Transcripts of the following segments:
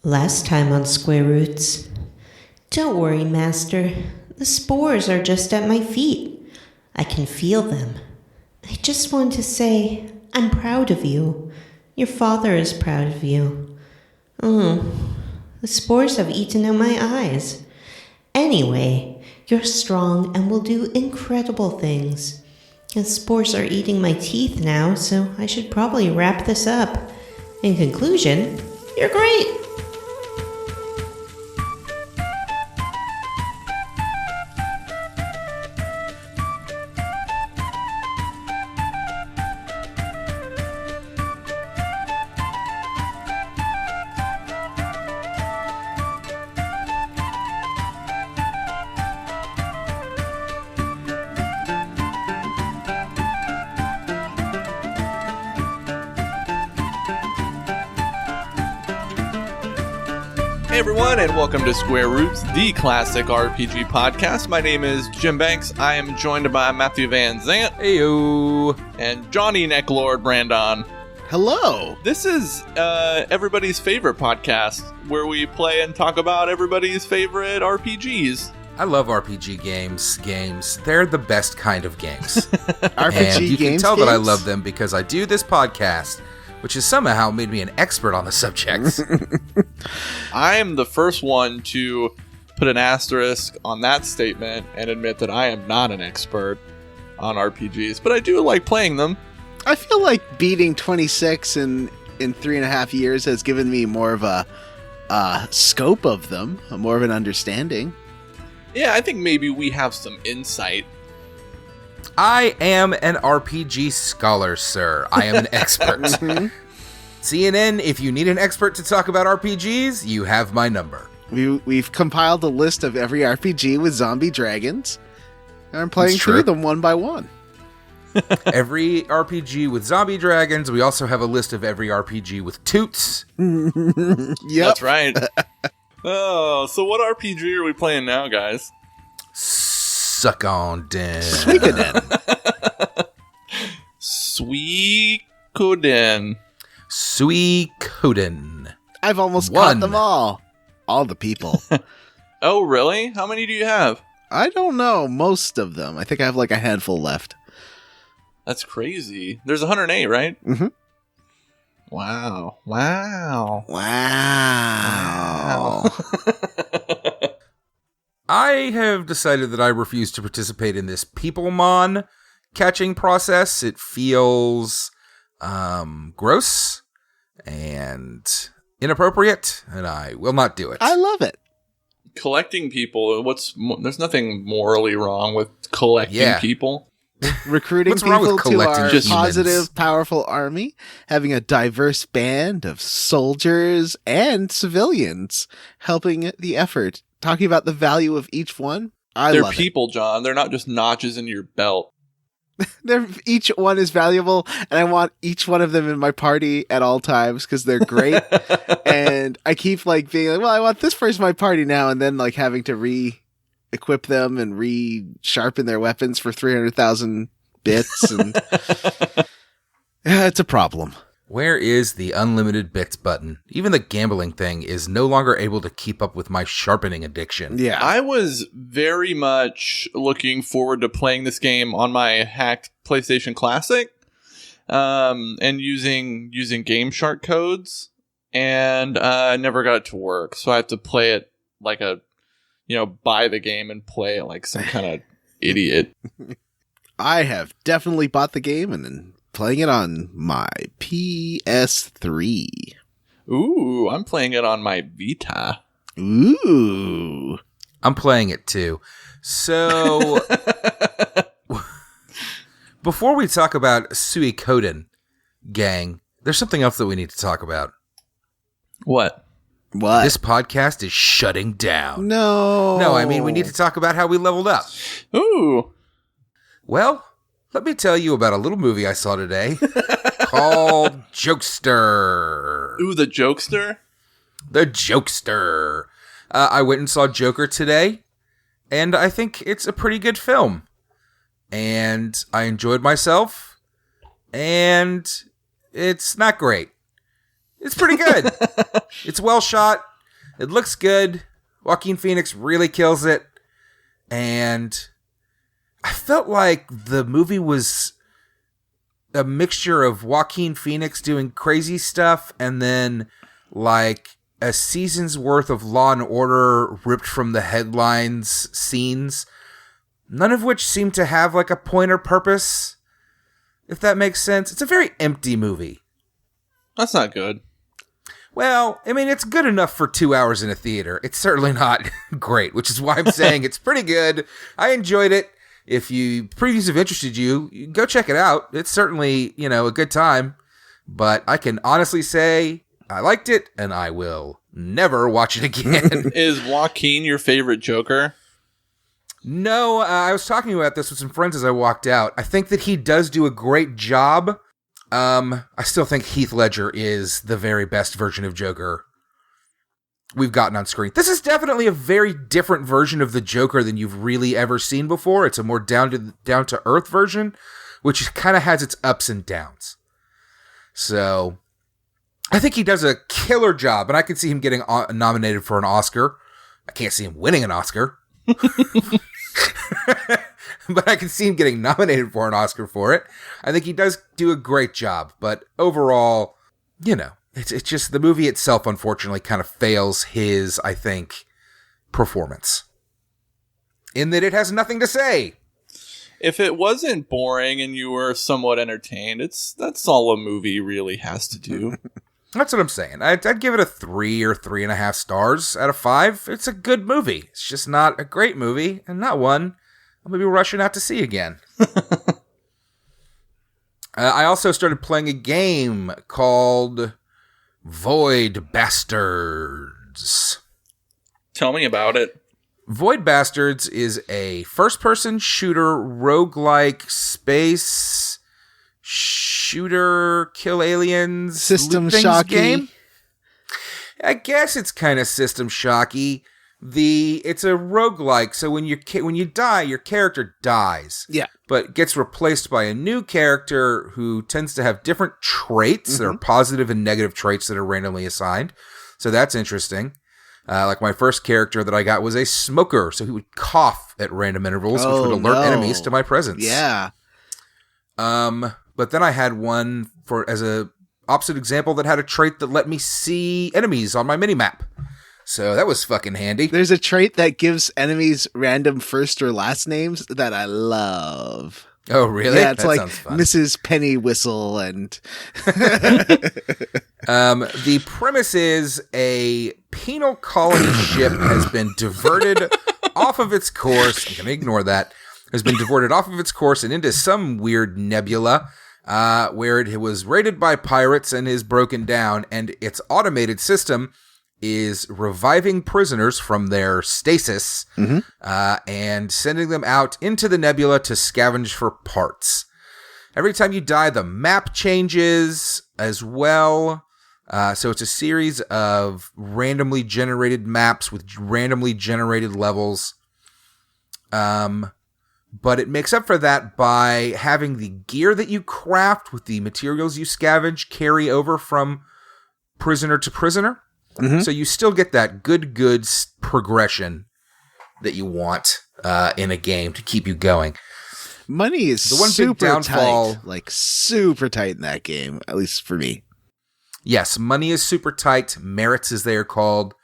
Last time on Square Roots. Don't worry, Master. The spores are just at my feet. I can feel them. I just want to say, I'm proud of you. Your father is proud of you. Oh, the spores have eaten out my eyes. Anyway, you're strong and will do incredible things. The spores are eating my teeth now, so I should probably wrap this up. In conclusion, you're great. Hey everyone, and welcome to Square Roots, the classic RPG podcast. My name is Jim Banks. I am joined by Matthew Van Zant. Heyo. And Johnny Neclord Brandon. Hello. This is everybody's favorite podcast, where we play and talk about everybody's favorite RPGs. I love RPG games. They're the best kind of games. RPG and you games, can tell games? that I love them because I do this podcast, which has somehow made me an expert on the subject. I am the first one to put an asterisk on that statement and admit that I am not an expert on RPGs, but I do like playing them. I feel like beating 26 in 3.5 years has given me more of a scope of them, more of an understanding. Yeah, I think maybe we have some insight. I am an RPG scholar, sir. I am an expert. CNN, if you need an expert to talk about RPGs, you have my number. We've compiled a list of every RPG with zombie dragons, and I'm playing through them one by one. Every RPG with zombie dragons. We also have a list of every RPG with toots. Yep. That's right. Oh, so what RPG are we playing now, guys? Suck on den. Suikoden. Suikoden. I've almost caught them all. All the people. Oh, really? How many do you have? I don't know. Most of them. I think I have like a handful left. That's crazy. There's 108, right? Mm-hmm. Wow. I have decided that I refuse to participate in this Peoplemon catching process. It feels gross and inappropriate, and I will not do it. I love it. Collecting people, there's nothing morally wrong with collecting people. Recruiting What's wrong people with to collecting our humans? positive, powerful army, having a diverse band of soldiers and civilians helping the effort, talking about the value of each one. They're love people, John. They're not just notches in your belt. Each one is valuable, and I want each one of them in my party at all times because they're great. And I keep like being like, well, I want this person in my party now, and then like having to re-equip them and re-sharpen their weapons for 300,000 bits, and yeah, it's a problem. Where is the unlimited bits button? Even the gambling thing is no longer able to keep up with my sharpening addiction. Yeah. I was very much looking forward to playing this game on my hacked PlayStation Classic, and using Game Shark codes, and I never got it to work. So I have to play it like buy the game and play it like some kind of idiot. I have definitely bought the game and then playing it on my PS3. Ooh, I'm playing it on my Vita. Ooh. I'm playing it too. So, before we talk about Suikoden, gang, there's something else that we need to talk about. What? This podcast is shutting down. No, I mean, we need to talk about how we leveled up. Ooh. Well, let me tell you about a little movie I saw today called Jokester. Ooh, the Jokester? The Jokester. I went and saw Joker today, and I think it's a pretty good film. And I enjoyed myself, and it's not great. It's pretty good. It's well shot. It looks good. Joaquin Phoenix really kills it. And I felt like the movie was a mixture of Joaquin Phoenix doing crazy stuff and then like a season's worth of Law and Order ripped from the headlines scenes, none of which seem to have like a point or purpose, if that makes sense. It's a very empty movie. That's not good. Well, I mean, it's good enough for 2 hours in a theater. It's certainly not great, which is why I'm saying it's pretty good. I enjoyed it. If previews have interested you, go check it out. It's certainly, a good time. But I can honestly say I liked it, and I will never watch it again. Is Joaquin your favorite Joker? No, I was talking about this with some friends as I walked out. I think that he does do a great job. I still think Heath Ledger is the very best version of Joker we've gotten on screen. This is definitely a very different version of the Joker than you've really ever seen before. It's a more down to earth version, which kind of has its ups and downs. So I think he does a killer job, and I can see him getting nominated for an Oscar. I can't see him winning an Oscar. But I can see him getting nominated for an Oscar for it. I think he does do a great job, but overall, it's just the movie itself, unfortunately, kind of fails his, I think, performance. In that it has nothing to say. If it wasn't boring and you were somewhat entertained, that's all a movie really has to do. That's what I'm saying. I'd give it a 3 or 3.5 stars out of 5. It's a good movie. It's just not a great movie, and not one I'm going to be rushing out to see again. I also started playing a game called Void Bastards. Tell me about it. Void Bastards is a first-person shooter, roguelike, space shooter, kill aliens, System things shocky game. I guess it's kind of System Shocky. It's a roguelike, so when you die, your character dies. Yeah. But gets replaced by a new character who tends to have different traits. There are positive and negative traits that are randomly assigned. So that's interesting. Like my first character that I got was a smoker, so he would cough at random intervals, which would alert enemies to my presence. Yeah. But then I had one as a opposite example that had a trait that let me see enemies on my minimap. So that was fucking handy. There's a trait that gives enemies random first or last names that I love. Oh, really? Yeah, it's that like sounds fun. Mrs. Penny Whistle and... The premise is a penal colony ship has been diverted off of its course. I'm going to ignore that. Has been diverted off of its course and into some weird nebula where it was raided by pirates and is broken down, and its automated system is reviving prisoners from their stasis and sending them out into the nebula to scavenge for parts. Every time you die, the map changes as well. So it's a series of randomly generated maps with randomly generated levels. But it makes up for that by having the gear that you craft with the materials you scavenge carry over from prisoner to prisoner. So you still get that good progression that you want in a game to keep you going. Money is the one super big downfall, tight. Like, super tight in that game, at least for me. Yes, money is super tight. Merits, as they are called.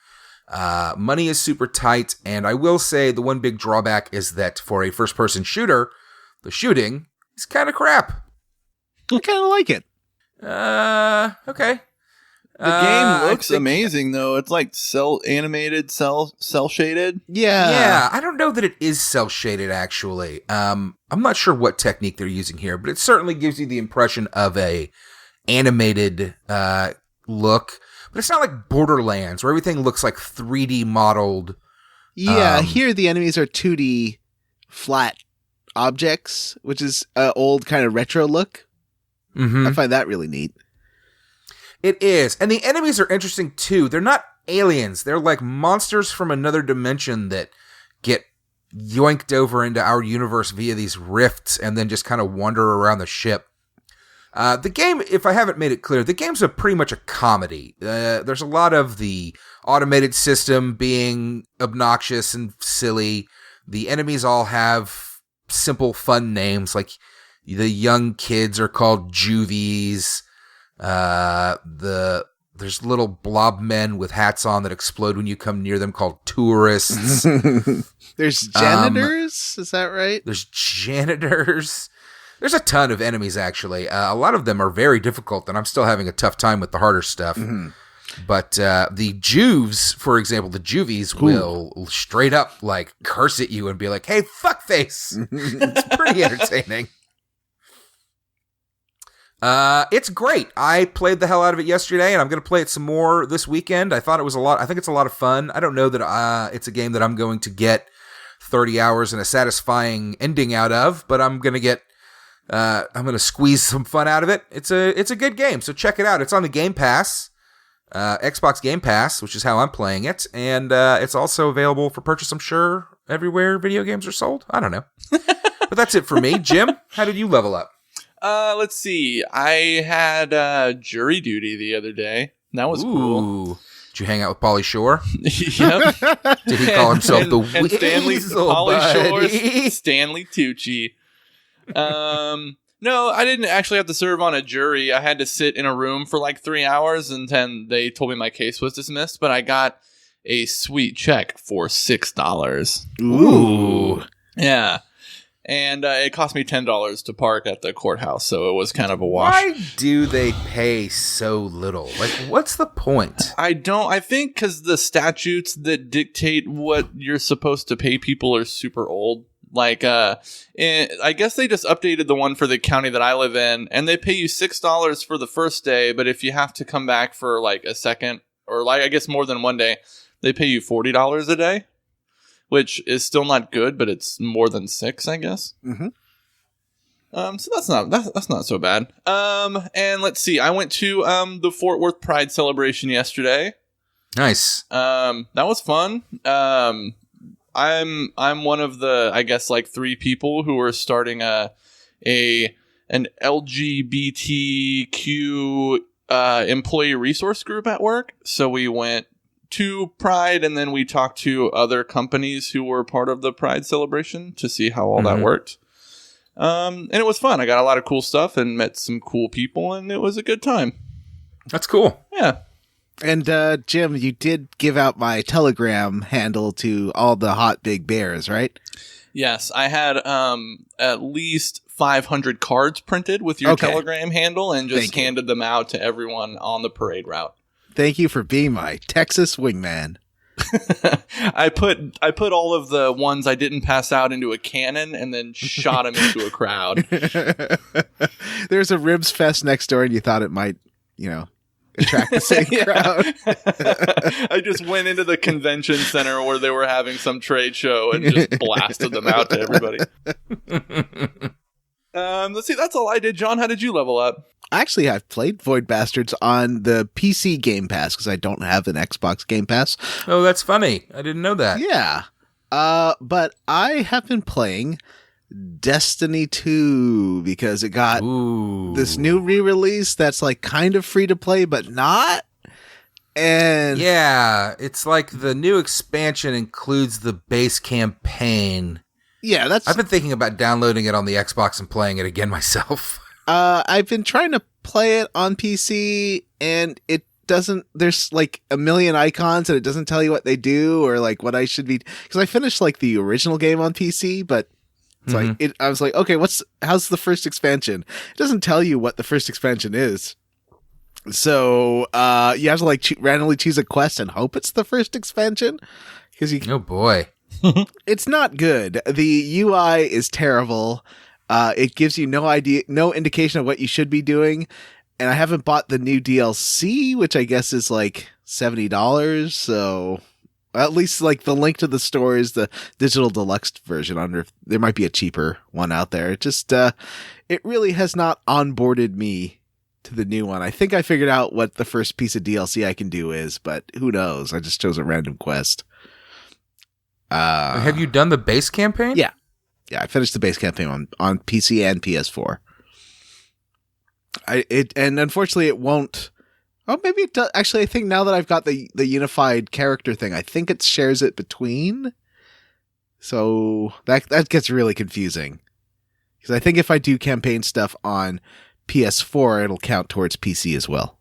Money is super tight. And I will say the one big drawback is that for a first-person shooter, the shooting is kind of crap. I kind of like it. Okay. The game looks amazing, though. It's like animated, cell shaded. Yeah. I don't know that it is cell shaded, actually. I'm not sure what technique they're using here, but it certainly gives you the impression of a animated look. But it's not like Borderlands, where everything looks like 3D modeled. Yeah, here the enemies are 2D flat objects, which is an old kind of retro look. I find that really neat. It is. And the enemies are interesting, too. They're not aliens. They're like monsters from another dimension that get yoinked over into our universe via these rifts and then just kind of wander around the ship. The game, if I haven't made it clear, the game's pretty much a comedy. There's a lot of the automated system being obnoxious and silly. The enemies all have simple, fun names, like the young kids are called juvies. There's little blob men with hats on that explode when you come near them called tourists. There's janitors, is that right? There's janitors. There's a ton of enemies, actually. A lot of them are very difficult, and I'm still having a tough time with the harder stuff. Mm-hmm. But the juves, for example, the juvies will straight up like curse at you and be like, "Hey, fuckface!" It's pretty entertaining. It's great. I played the hell out of it yesterday, and I'm going to play it some more this weekend. I thought it was a lot. I think it's a lot of fun. I don't know that it's a game that I'm going to get 30 hours and a satisfying ending out of, but I'm going to squeeze some fun out of it. It's a good game, so check it out. It's on the Game Pass, Xbox Game Pass, which is how I'm playing it, and it's also available for purchase, I'm sure, everywhere video games are sold. I don't know. But that's it for me. Jim, how did you level up? Let's see. I had jury duty the other day. That was cool. Did you hang out with Pauly Shore? Yep. Did he call himself the and Stanley Weasel, Pauly buddy? Shore's Stanley Tucci. No, I didn't actually have to serve on a jury. I had to sit in a room for like 3 hours, and then they told me my case was dismissed. But I got a sweet check for $6. Ooh. Yeah. And it cost me $10 to park at the courthouse, so it was kind of a wash. Why do they pay so little? Like, what's the point? I think because the statutes that dictate what you're supposed to pay people are super old. Like, I guess they just updated the one for the county that I live in, and they pay you $6 for the first day, but if you have to come back for like a second, or like I guess more than one day, they pay you $40 a day. Which is still not good, but it's more than $6, I guess. Mm-hmm. So that's not so bad. And let's see. I went to the Fort Worth Pride celebration yesterday. Nice. That was fun. I'm one of the, I guess, like 3 people who are starting an LGBTQ employee resource group at work. So we went to Pride, and then we talked to other companies who were part of the Pride celebration to see how all that worked. And it was fun. I got a lot of cool stuff and met some cool people, and it was a good time. That's cool. Yeah. And Jim, you did give out my Telegram handle to all the hot big bears, right? Yes, I had at least 500 cards printed with your Telegram handle and just handed them out to everyone on the parade route. Thank you for being my Texas wingman. I put all of the ones I didn't pass out into a cannon and then shot them into a crowd. There's a ribs fest next door, and you thought it might, attract the same crowd. I just went into the convention center where they were having some trade show and just blasted them out to everybody. Let's see. That's all I did. John, how did you level up? Actually, I've played Void Bastards on the PC Game Pass because I don't have an Xbox Game Pass. Oh, that's funny. I didn't know that. Yeah. But I have been playing Destiny 2 because it got this new re-release that's like kind of free to play, but not. And yeah, it's like the new expansion includes the base campaign. Yeah, I've been thinking about downloading it on the Xbox and playing it again myself. I've been trying to play it on PC, and it doesn't. There's like a million icons, and it doesn't tell you what they do or like what I should be. Because I finished like the original game on PC, but it's like I was like, okay, how's the first expansion? It doesn't tell you what the first expansion is. So you have to like randomly choose a quest and hope it's the first expansion. Because oh boy. It's not good. The UI is terrible. It gives you no indication of what you should be doing. And I haven't bought the new DLC, which I guess is like $70. So at least like the link to the store is the digital deluxe version. I wonder if there might be a cheaper one out there. It just, it really has not onboarded me to the new one. I think I figured out what the first piece of DLC I can do is, but who knows? I just chose a random quest. Have you done the base campaign? Yeah. Yeah, I finished the base campaign on PC and PS4. And unfortunately it won't. Oh, maybe it does. Actually, I think now that I've got the unified character thing, I think it shares it between. So that gets really confusing. Because I think if I do campaign stuff on PS4, it'll count towards PC as well.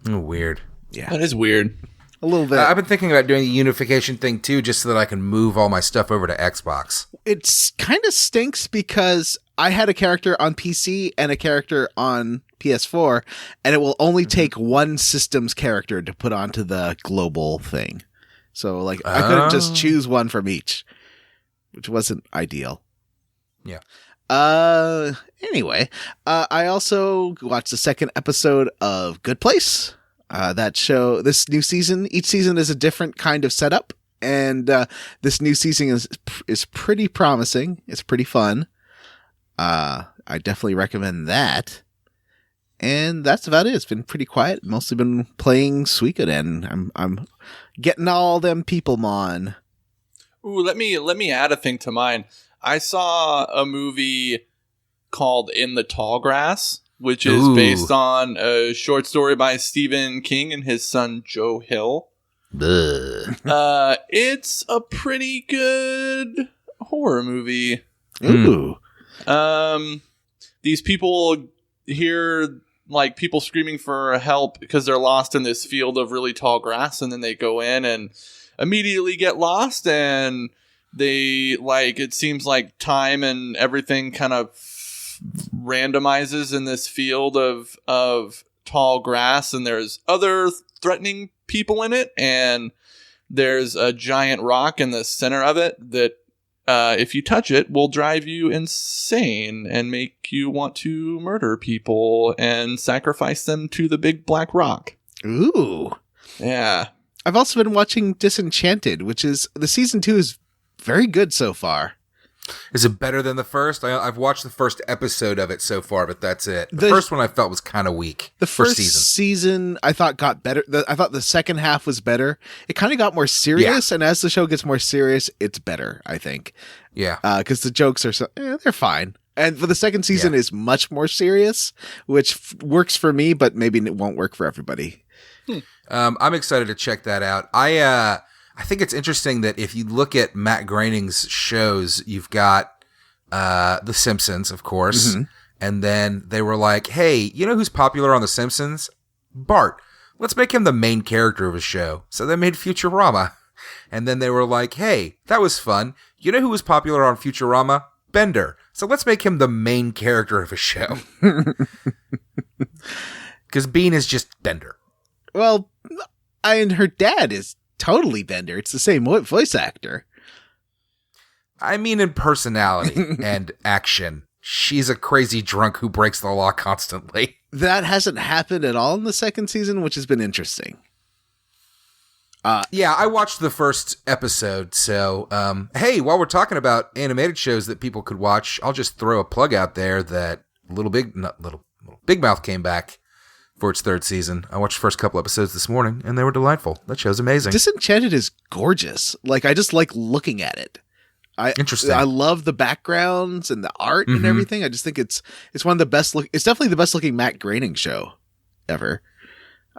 Oh, weird. Yeah. That is weird. A little bit. I've been thinking about doing the unification thing too, just so that I can move all my stuff over to Xbox. It's kind of stinks because I had a character on PC and a character on PS4, and it will only take one system's character to put onto the global thing. So, like, I couldn't just choose one from each, which wasn't ideal. Yeah. Anyway, I also watched the second episode of Good Place. That show, this new season, each season is a different kind of setup, and this new season is pretty promising. It's pretty fun. I definitely recommend that. And that's about it. It's been pretty quiet. Mostly been playing Suikoden. I'm getting all them people mon. Ooh, let me add a thing to mine. I saw a movie called In the Tall Grass, which is based on a short story by Stephen King and his son Joe Hill. It's a pretty good horror movie. Ooh. These people hear like people screaming for help because they're lost in this field of really tall grass, and then they go in and immediately get lost, and they it seems like time and everything kind of randomizes in this field of tall grass, and there's other threatening people in it, and there's a giant rock in the center of it that if you touch it will drive you insane and make you want to murder people and sacrifice them to the big black rock. Ooh. Yeah. I've also been watching Disenchanted, which is the season 2 is very good so far. Is it better than the first? I've watched the first episode of it so far, but that's it. The first one I felt was kind of weak. The first season I thought got better. I thought the second half was better. It kind of got more serious, and as the show gets more serious, it's better, I think. Yeah. Because the jokes are they're fine. And for the second season is much more serious, which works for me, but maybe it won't work for everybody. I'm excited to check that out. I think it's interesting that if you look at Matt Groening's shows, you've got The Simpsons, of course, and then they were like, hey, you know who's popular on The Simpsons? Bart. Let's make him the main character of a show. So they made Futurama. And then they were like, hey, that was fun. You know who was popular on Futurama? Bender. So let's make him the main character of a show. Because Bean is just Bender. Well, and her dad is totally Bender. It's the same voice actor. I mean, in personality and action, she's a crazy drunk who breaks the law constantly. That hasn't happened at all in the second season, which has been interesting. Yeah, I watched the first episode, so hey, while we're talking about animated shows that people could watch, I'll just throw a plug out there that Big Mouth came back for its third season. I watched the first couple episodes this morning, and they were delightful. That show's amazing. Disenchanted is gorgeous. Like, I just like looking at it. Interesting. I love the backgrounds and the art and everything. I just think it's one of the best it's definitely the best looking Matt Groening show ever.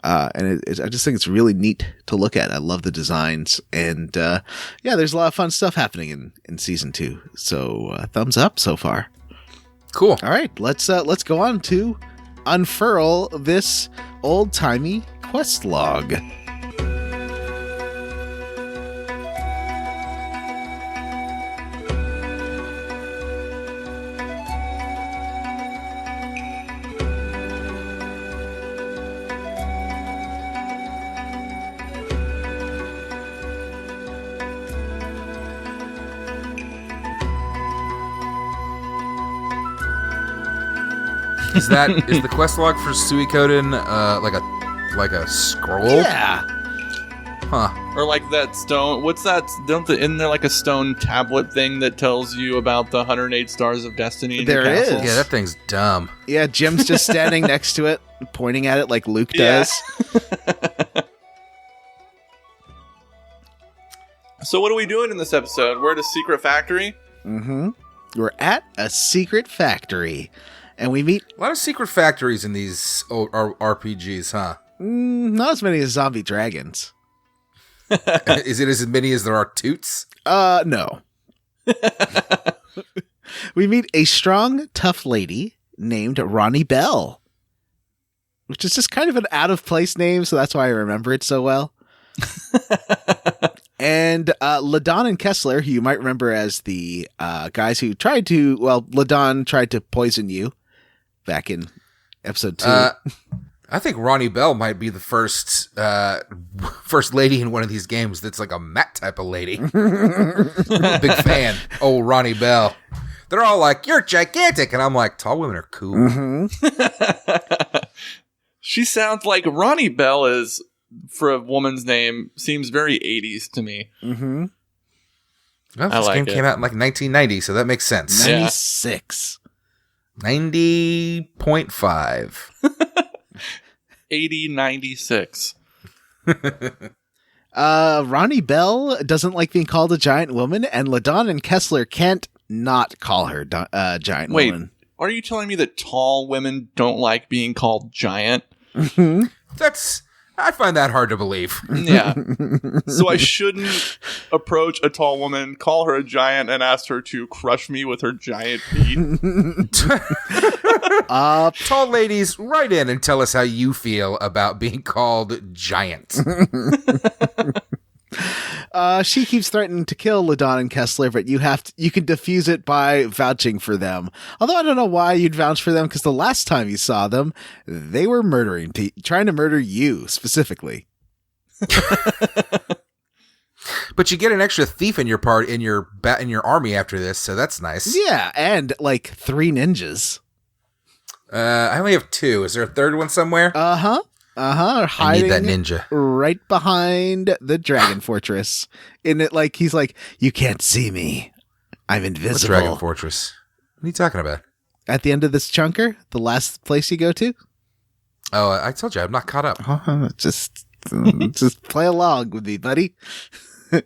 And I just think it's really neat to look at. I love the designs, and there's a lot of fun stuff happening in season 2. So thumbs up so far. Cool. All right, let's go on to unfurl this old-timey quest log. Is the quest log for Suikoden like a scroll? Yeah. Huh. Or like that stone. What's that? Isn't there like a stone tablet thing that tells you about the 108 stars of destiny? In There your is. castles? Yeah, that thing's dumb. Yeah, Jim's just standing next to it, pointing at it like Luke does. So what are we doing in this episode? We're at a secret factory. We're at a secret factory. And we meet... A lot of secret factories in these RPGs, huh? Not as many as zombie dragons. Is it as many as there are toots? No. We meet a strong, tough lady named Ronnie Bell, which is just kind of an out-of-place name, so that's why I remember it so well. And Ladon and Kessler, who you might remember as the guys who tried to... Well, Ladon tried to poison you back in episode 2. I think Ronnie Bell might be the first lady in one of these games that's like a Matt type of lady. Big fan. Old Ronnie Bell. They're all like, you're gigantic. And I'm like, tall women are cool. Mm-hmm. She sounds like Ronnie Bell is, for a woman's name, seems very 80s to me. Mm-hmm. Well, this game came out in like 1990, so that makes sense. 96. 90.5. 96. Ronnie Bell doesn't like being called a giant woman, and Ladon and Kessler can't not call her giant woman. Are you telling me that tall women don't like being called giant? Mm-hmm. I find that hard to believe. Yeah. So I shouldn't approach a tall woman, call her a giant, and ask her to crush me with her giant feet. Tall ladies, write in and tell us how you feel about being called giant. She keeps threatening to kill Ladon and Kessler, but you can defuse it by vouching for them. Although I don't know why you'd vouch for them, because the last time you saw them, they were trying to murder you specifically. But you get an extra thief in your army after this, so that's nice. Yeah, and like 3 ninjas. I only have 2. Is there a third one somewhere? Hiding I need that ninja right behind the dragon fortress. In it, like he's like, you can't see me. I'm invisible. What dragon fortress? What are you talking about? At the end of this chunker, the last place you go to. Oh, I told you I'm not caught up. Just play along with me, buddy.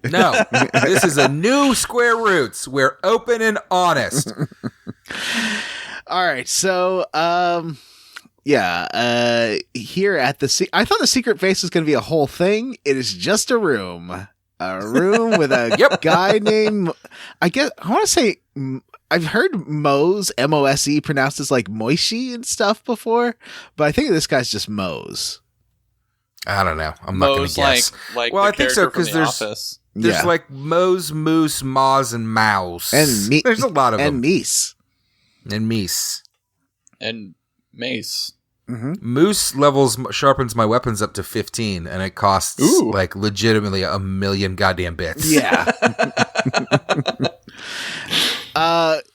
No, this is a new Square Roots. We're open and honest. All right, so here at I thought the secret base was going to be a whole thing. It is just a room with a guy named, I want to say, I've heard Mose, M-O-S-E, pronounced as like Moishi and stuff before, but I think this guy's just Mose. I don't know. I'm not going to guess. Like well, the I think so because there's like Mose, Moose, Moz, and Mouse, and there's a lot of them, and Meese, and Mace. Mm-hmm. Moose sharpens my weapons up to 15, and it costs like legitimately 1 million goddamn bits. Yeah.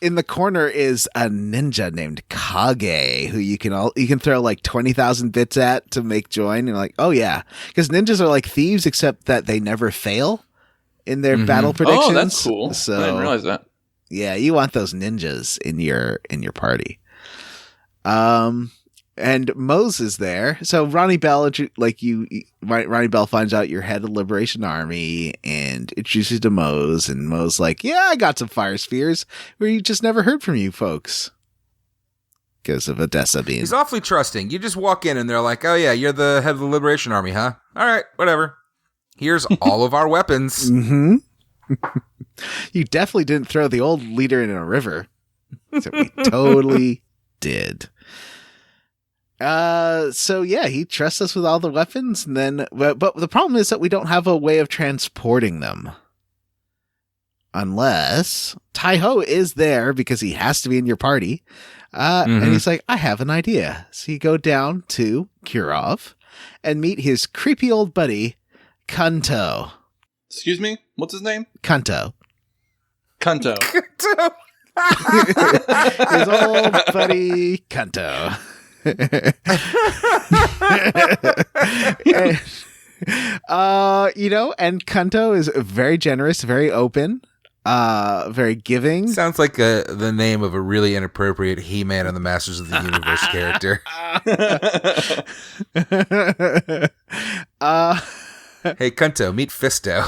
In the corner is a ninja named Kage, who you can throw like 20,000 bits at to make join. And like, oh yeah, because ninjas are like thieves, except that they never fail in their battle predictions. Oh, that's cool. So, I didn't realize that. Yeah, you want those ninjas in your party. And Mose is there. So Ronnie Bell, Ronnie Bell finds out you're head of Liberation Army and introduces you to Mose. And Mose like, yeah, I got some fire spheres where you just never heard from you folks. Because of Odessa being... He's awfully trusting. You just walk in and they're like, oh yeah, you're the head of the Liberation Army, huh? All right, whatever. Here's all of our weapons. Mm-hmm. You definitely didn't throw the old leader in a river. So we totally did. So yeah, he trusts us with all the weapons, and then, but the problem is that we don't have a way of transporting them. Unless Tai-Ho is there because he has to be in your party. And he's like, I have an idea. So you go down to Kirov and meet his creepy old buddy, Kun To. Excuse me? What's his name? Kun To. Kun To. His old buddy, Kun To. And Kun To is very generous, very open, very giving. Sounds like the name of a really inappropriate He-Man and the Masters of the Universe character. Hey, Kun To, meet Fisto.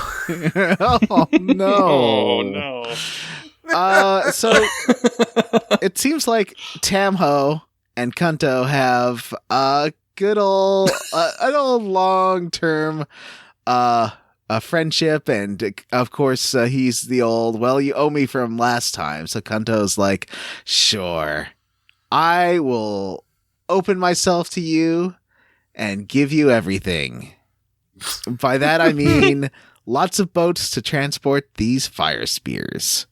Oh no! Oh no! So it seems like Tamho and Kun To have a good old, an old long-term friendship, and of course he's the old, well, you owe me from last time. So Kun To's like, sure, I will open myself to you and give you everything. By that I mean lots of boats to transport these fire spears.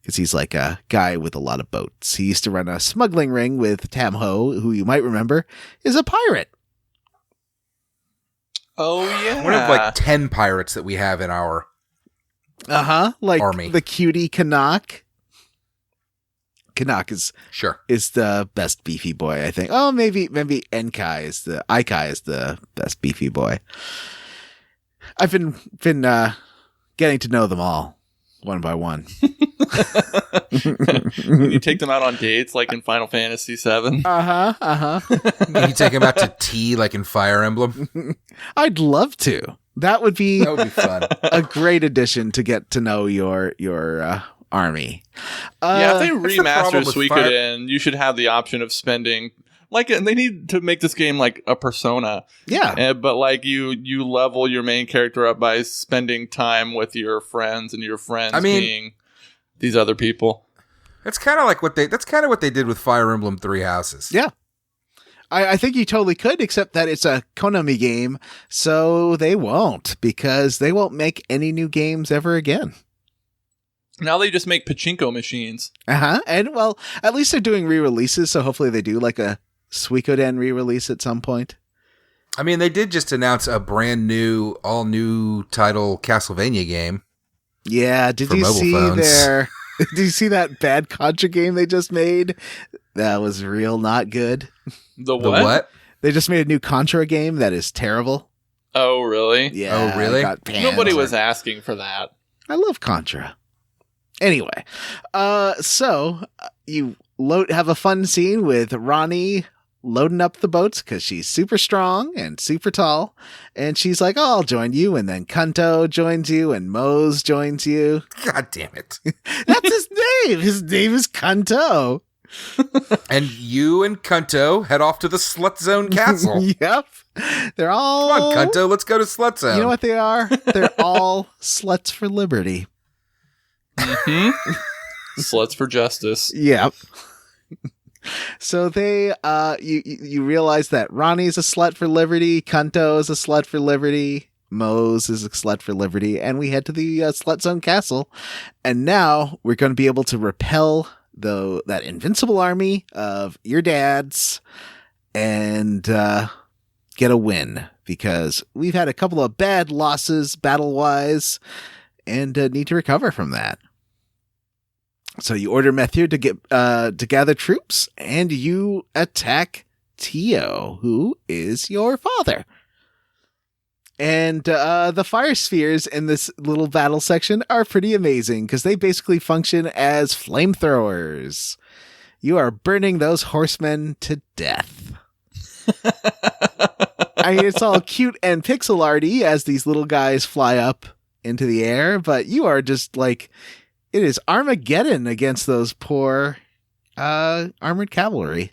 Because he's like a guy with a lot of boats. He used to run a smuggling ring with Tamho, who you might remember is a pirate. Oh, yeah. One of like 10 pirates that we have in our Like army. The cutie Kanak. Kanak is the best beefy boy, I think. Oh, maybe Enkai is the best beefy boy. I've been getting to know them all one by one. You take them out on dates like in Final Fantasy VII. Can you take him out to tea like in Fire Emblem? I'd love to. That would be fun. A great addition to get to know your army. Yeah, if they the remaster problem with Suikoden, you should have the option of spending, like, they need to make this game like a Persona. Yeah. But like you level your main character up by spending time with your friends, and your friends being these other people. That's kind of what they did with Fire Emblem Three Houses. Yeah. I think you totally could, except that it's a Konami game, so they won't, because they won't make any new games ever again. Now they just make pachinko machines. And, well, at least they're doing re-releases, so hopefully they do like a Suikoden re-release at some point. I mean, they did just announce a brand new, all-new title Castlevania game. Yeah, did you see did you see that bad Contra game they just made? That was real not good. The what? The what? They just made a new Contra game that is terrible. Oh, really? Yeah. Oh, really? Got banned. Nobody was asking for that. I love Contra. Anyway, so you have a fun scene with Ronnie loading up the boats because she's super strong and super tall, and she's like, "Oh, I'll join you." And then Kun To joins you, and Mose joins you. God damn it! That's his name. His name is Kun To. And you and Kun To head off to the Slut Zone Castle. Yep, they're all. Come on, Kun To, let's go to Slut Zone. You know what they are? They're all sluts for liberty. Sluts for justice. Yep. So they, you realize that Ronnie's a slut for liberty, Kun To is a slut for liberty, Mose is a slut for liberty, and we head to the Slut Zone Castle, and now we're going to be able to repel that invincible army of your dads and get a win, because we've had a couple of bad losses battle-wise and need to recover from that. So you order Methir to gather troops, and you attack Tio, who is your father. And the fire spheres in this little battle section are pretty amazing, because they basically function as flamethrowers. You are burning those horsemen to death. I mean, it's all cute and pixel arty as these little guys fly up into the air, but you are just like... It is Armageddon against those poor armored cavalry,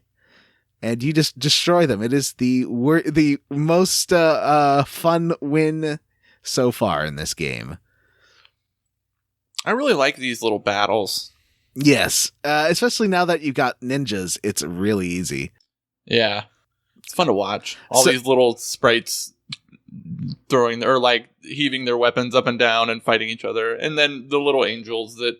and you just destroy them. It is the most fun win so far in this game. I really like these little battles. Yes, especially now that you've got ninjas, it's really easy. Yeah, it's fun to watch. All these little sprites throwing or like heaving their weapons up and down and fighting each other, and then the little angels that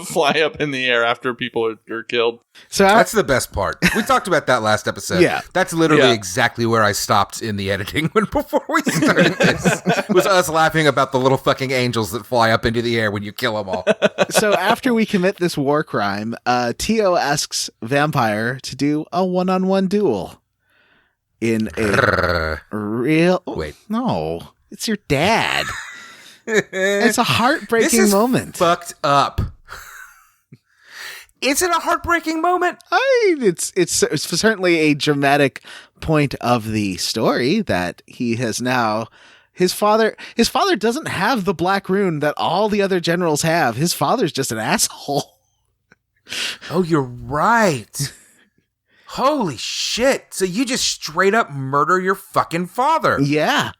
fly up in the air after people are killed. So that's the best part. We talked about that last episode. Yeah, that's literally exactly where I stopped in the editing before we started this. Was us laughing about the little fucking angels that fly up into the air when you kill them all. So after we commit this war crime, Tio asks Vampire to do a one-on-one duel. In a real... Wait. No, it's your dad. It's a heartbreaking moment. Fucked up. Is it a heartbreaking moment? It's certainly a dramatic point of the story that he has now... His father doesn't have the black rune that all the other generals have. His father's just an asshole. Oh, you're right. Holy shit. So you just straight up murder your fucking father. Yeah.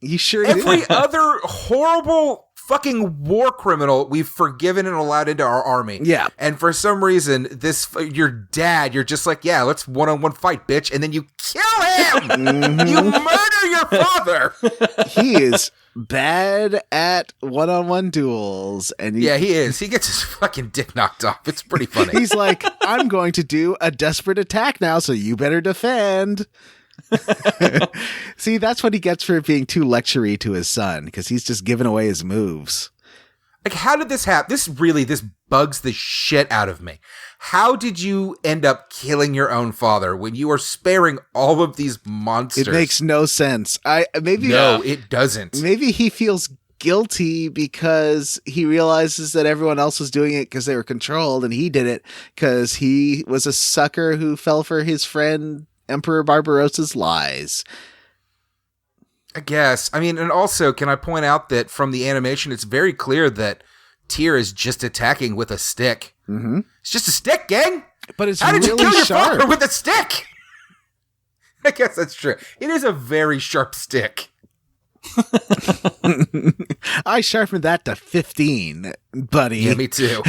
You sure do. Every other horrible fucking war criminal we've forgiven and allowed into our army. Yeah. And for some reason, your dad, you're just like, yeah, let's one-on-one fight, bitch. And then you kill him. Mhm. You murder your father. He is bad at one-on-one duels. And Yeah, he is. He gets his fucking dick knocked off. It's pretty funny. he's like, I'm going to do a desperate attack now, so you better defend. See, that's what he gets for being too lectury to his son, because he's just giving away his moves. Like, how did this happen? This bugs the shit out of me. How did you end up killing your own father when you are sparing all of these monsters? It makes no sense. It doesn't. Maybe he feels guilty because he realizes that everyone else was doing it because they were controlled, and he did it because he was a sucker who fell for his friend Emperor Barbarossa's lies. I guess. I mean, and also, can I point out that from the animation, it's very clear that Tyr is just attacking with a stick. Mm-hmm. It's just a stick, gang! But it's How did really you kill your sharp. father with a stick? I guess that's true. It is a very sharp stick. I sharpened that to 15, buddy. Yeah, me too.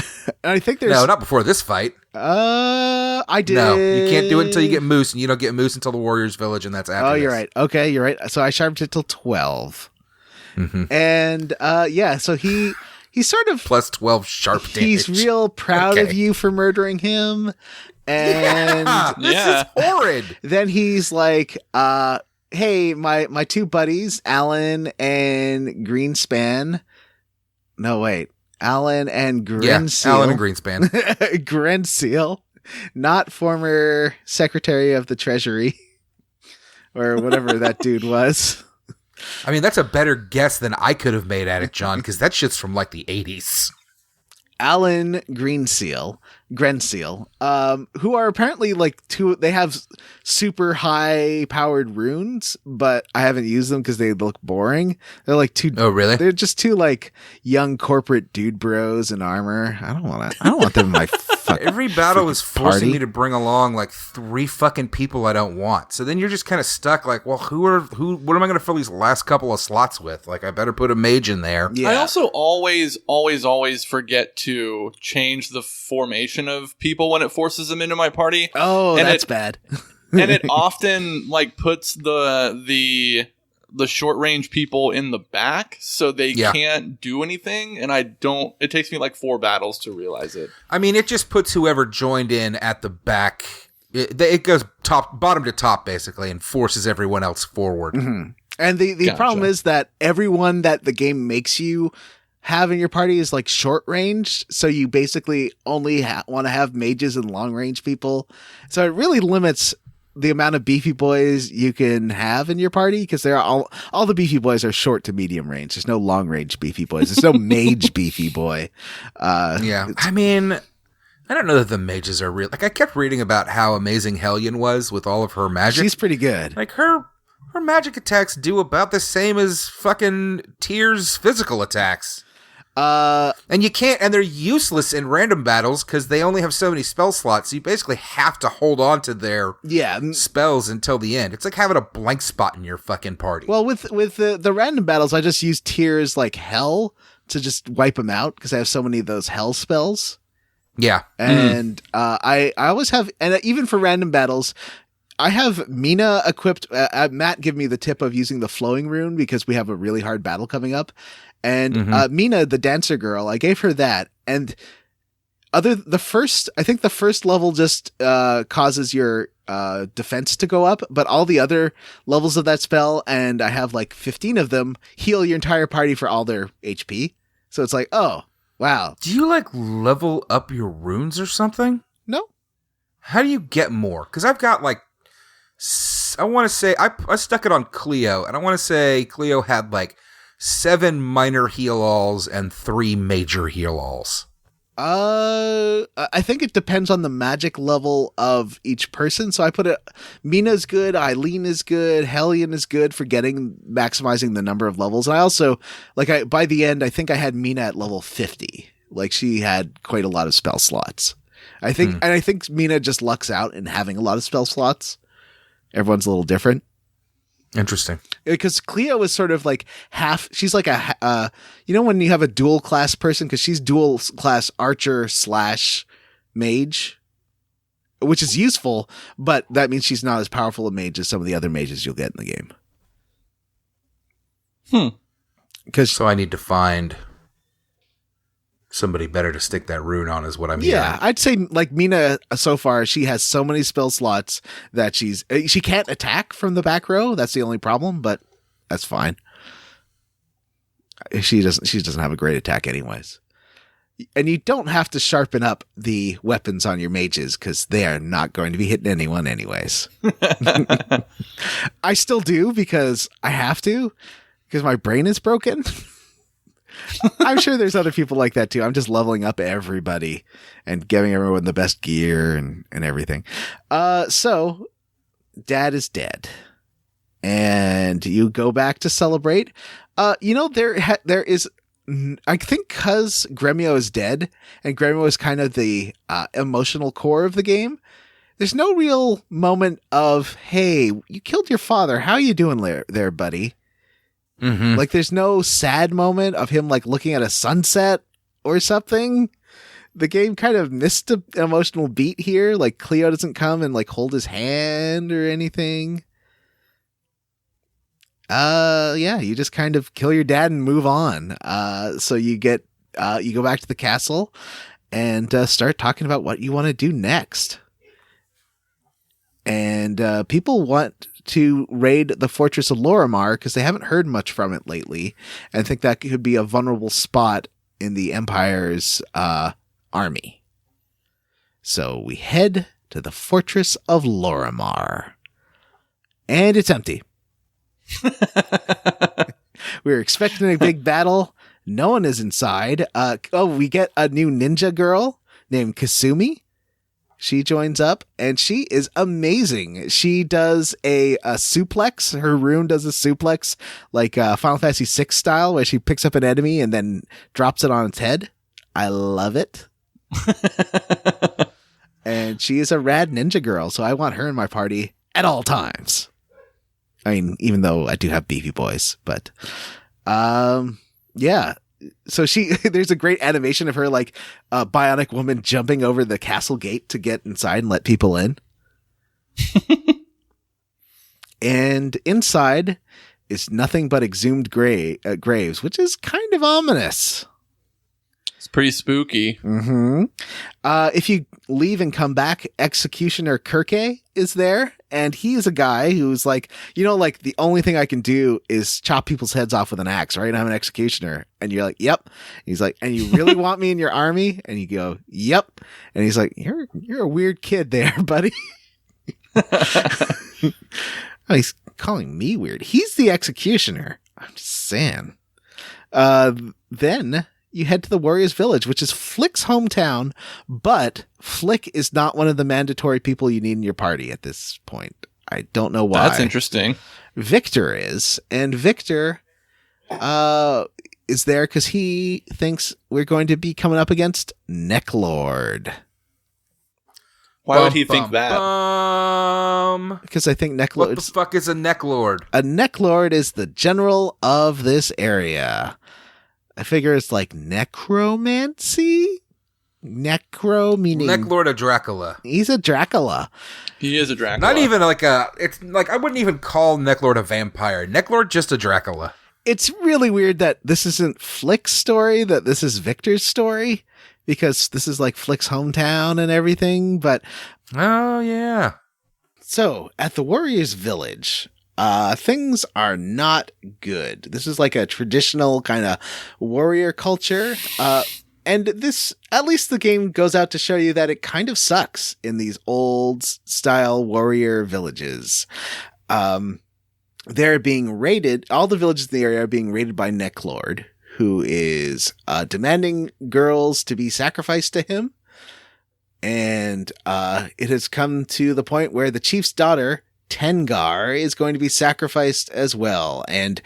And I think there's... No, not before this fight. I did. No, you can't do it until you get Moose, and you don't get Moose until the Warriors Village, and that's after Oh, you're this. right. Okay, you're right. So I sharpened it till 12. Mm-hmm. And, so he sort of... Plus 12 sharp damage. He's real proud of Okay. you for murdering him. And This Yeah. is horrid. then he's like, hey, my two buddies, Alan and Greenspan. No, wait. Alan and Grenseal. Yeah, Alan and Greenspan. Grenseal, not former Secretary of the Treasury or whatever that dude was. I mean, that's a better guess than I could have made at it, John, because that shit's from like the 80s. Alan Grenseal, who are apparently like they have super high powered runes, but I haven't used them because they look boring. They're like Oh, really? They're just two like young corporate dude bros in armor. I don't want them in my Every battle is forcing party. me to bring along like 3 fucking people I don't want. So then you're just kind of stuck like, well, what am I going to fill these last couple of slots with? Like, I better put a mage in there. Yeah. I also always forget to change the formation of people when it forces them into my party. Oh, and that's bad. And it often like puts the short range people in the back so they can't do anything, and it takes me like 4 battles to realize it. I mean, it just puts whoever joined in at the back. It goes bottom to top basically and forces everyone else forward. Mm-hmm. And the Gotcha. problem is that everyone that the game makes you have in your party is like short range, so you basically only want to have mages and long range people. So it really limits the amount of beefy boys you can have in your party, because they're all the beefy boys are short to medium range. There's no long range beefy boys. There's no mage beefy boy. Yeah, I mean, I don't know that the mages are real. Like, I kept reading about how amazing Hellion was with all of her magic. She's pretty good. Like, her magic attacks do about the same as fucking Tyr's physical attacks. And you can't, and they're useless in random battles because they only have so many spell slots. So you basically have to hold on to their spells until the end. It's like having a blank spot in your fucking party. Well, with the random battles, I just use Tyr's like hell to just wipe them out because I have so many of those hell spells. Yeah. And I always have, and even for random battles, I have Mina equipped. Matt gave me the tip of using the flowing rune because we have a really hard battle coming up. And Mina, the dancer girl, I gave her that. And I think the first level just causes your defense to go up, but all the other levels of that spell, and I have like 15 of them, heal your entire party for all their HP. So it's like, oh, wow. Do you like level up your runes or something? No. How do you get more? Because I've got like, I want to say, I stuck it on Cleo, and I want to say Cleo had like 7 minor heal-alls and 3 major heal-alls. I think it depends on the magic level of each person. So I put it, Mina's good, Eileen is good, Hellion is good for maximizing the number of levels. And I also, by the end, I think I had Mina at level 50. Like, she had quite a lot of spell slots. I think, and I think Mina just lucks out in having a lot of spell slots. Everyone's a little different. Interesting. Because Cleo is sort of like she's like when you have a dual class person, because she's dual class archer / mage, which is useful, but that means she's not as powerful a mage as some of the other mages you'll get in the game. So I need to find somebody better to stick that rune on, is what I'm hearing. Yeah, I'd say like Mina so far, she has so many spell slots that she can't attack from the back row. That's the only problem, but that's fine. She doesn't have a great attack anyways. And you don't have to sharpen up the weapons on your mages because they are not going to be hitting anyone anyways. I still do because I have to, because my brain is broken. I'm sure there's other people like that too. I'm just leveling up everybody and giving everyone the best gear and everything. So Dad is dead, and you go back to celebrate. There is, I think, because Gremio is dead and Gremio is kind of the emotional core of the game. There's no real moment of, hey, you killed your father. How you doing there, buddy? Mm-hmm. Like, there's no sad moment of him like looking at a sunset or something. The game kind of missed an emotional beat here. Like, Cleo doesn't come and like hold his hand or anything. You just kind of kill your dad and move on. So you go back to the castle and start talking about what you want to do next. And people want to raid the Fortress of Lorimar because they haven't heard much from it lately, and think that could be a vulnerable spot in the Empire's army. So we head to the Fortress of Lorimar, and it's empty. We were expecting a big battle. No one is inside. We get a new ninja girl named Kasumi. She joins up, and she is amazing. She does a suplex. Her rune does a suplex, like Final Fantasy VI style, where she picks up an enemy and then drops it on its head. I love it. And she is a rad ninja girl, so I want her in my party at all times. I mean, even though I do have beefy boys, but yeah. So there's a great animation of her like a bionic woman jumping over the castle gate to get inside and let people in. And inside is nothing but exhumed graves, which is kind of ominous. It's pretty spooky. Mm-hmm. If you leave and come back, Executioner Kirke is there. And he is a guy who's like, like the only thing I can do is chop people's heads off with an axe, right? I'm an executioner. And you're like, yep. And he's like, and you really want me in your army? And you go, yep. And he's like, you're a weird kid there, buddy. Oh, he's calling me weird. He's the executioner. I'm just saying. Then you head to the Warriors Village, which is Flick's hometown, but Flick is not one of the mandatory people you need in your party at this point. I don't know why. That's interesting. Victor is, and Victor is there because he thinks we're going to be coming up against Neclord. Why would he think that? Because I think Neclord... What the fuck is a Neclord? A Neclord is the general of this area. I figure it's like necromancy? Necro meaning... Neclord of Dracula. He's a Dracula. He is a Dracula. Not even like it's like, I wouldn't even call Neclord a vampire. Neclord just a Dracula. It's really weird that this isn't Flick's story, that this is Victor's story, because this is like Flick's hometown and everything, but... Oh, yeah. So, at the Warriors Village... things are not good. This is like a traditional kind of warrior culture. And this, at least the game goes out to show you that it kind of sucks in these old style warrior villages. They're being raided. All the villages in the area are being raided by Neclord, who is demanding girls to be sacrificed to him. And it has come to the point where the chief's daughter, Tengar, is going to be sacrificed as well. And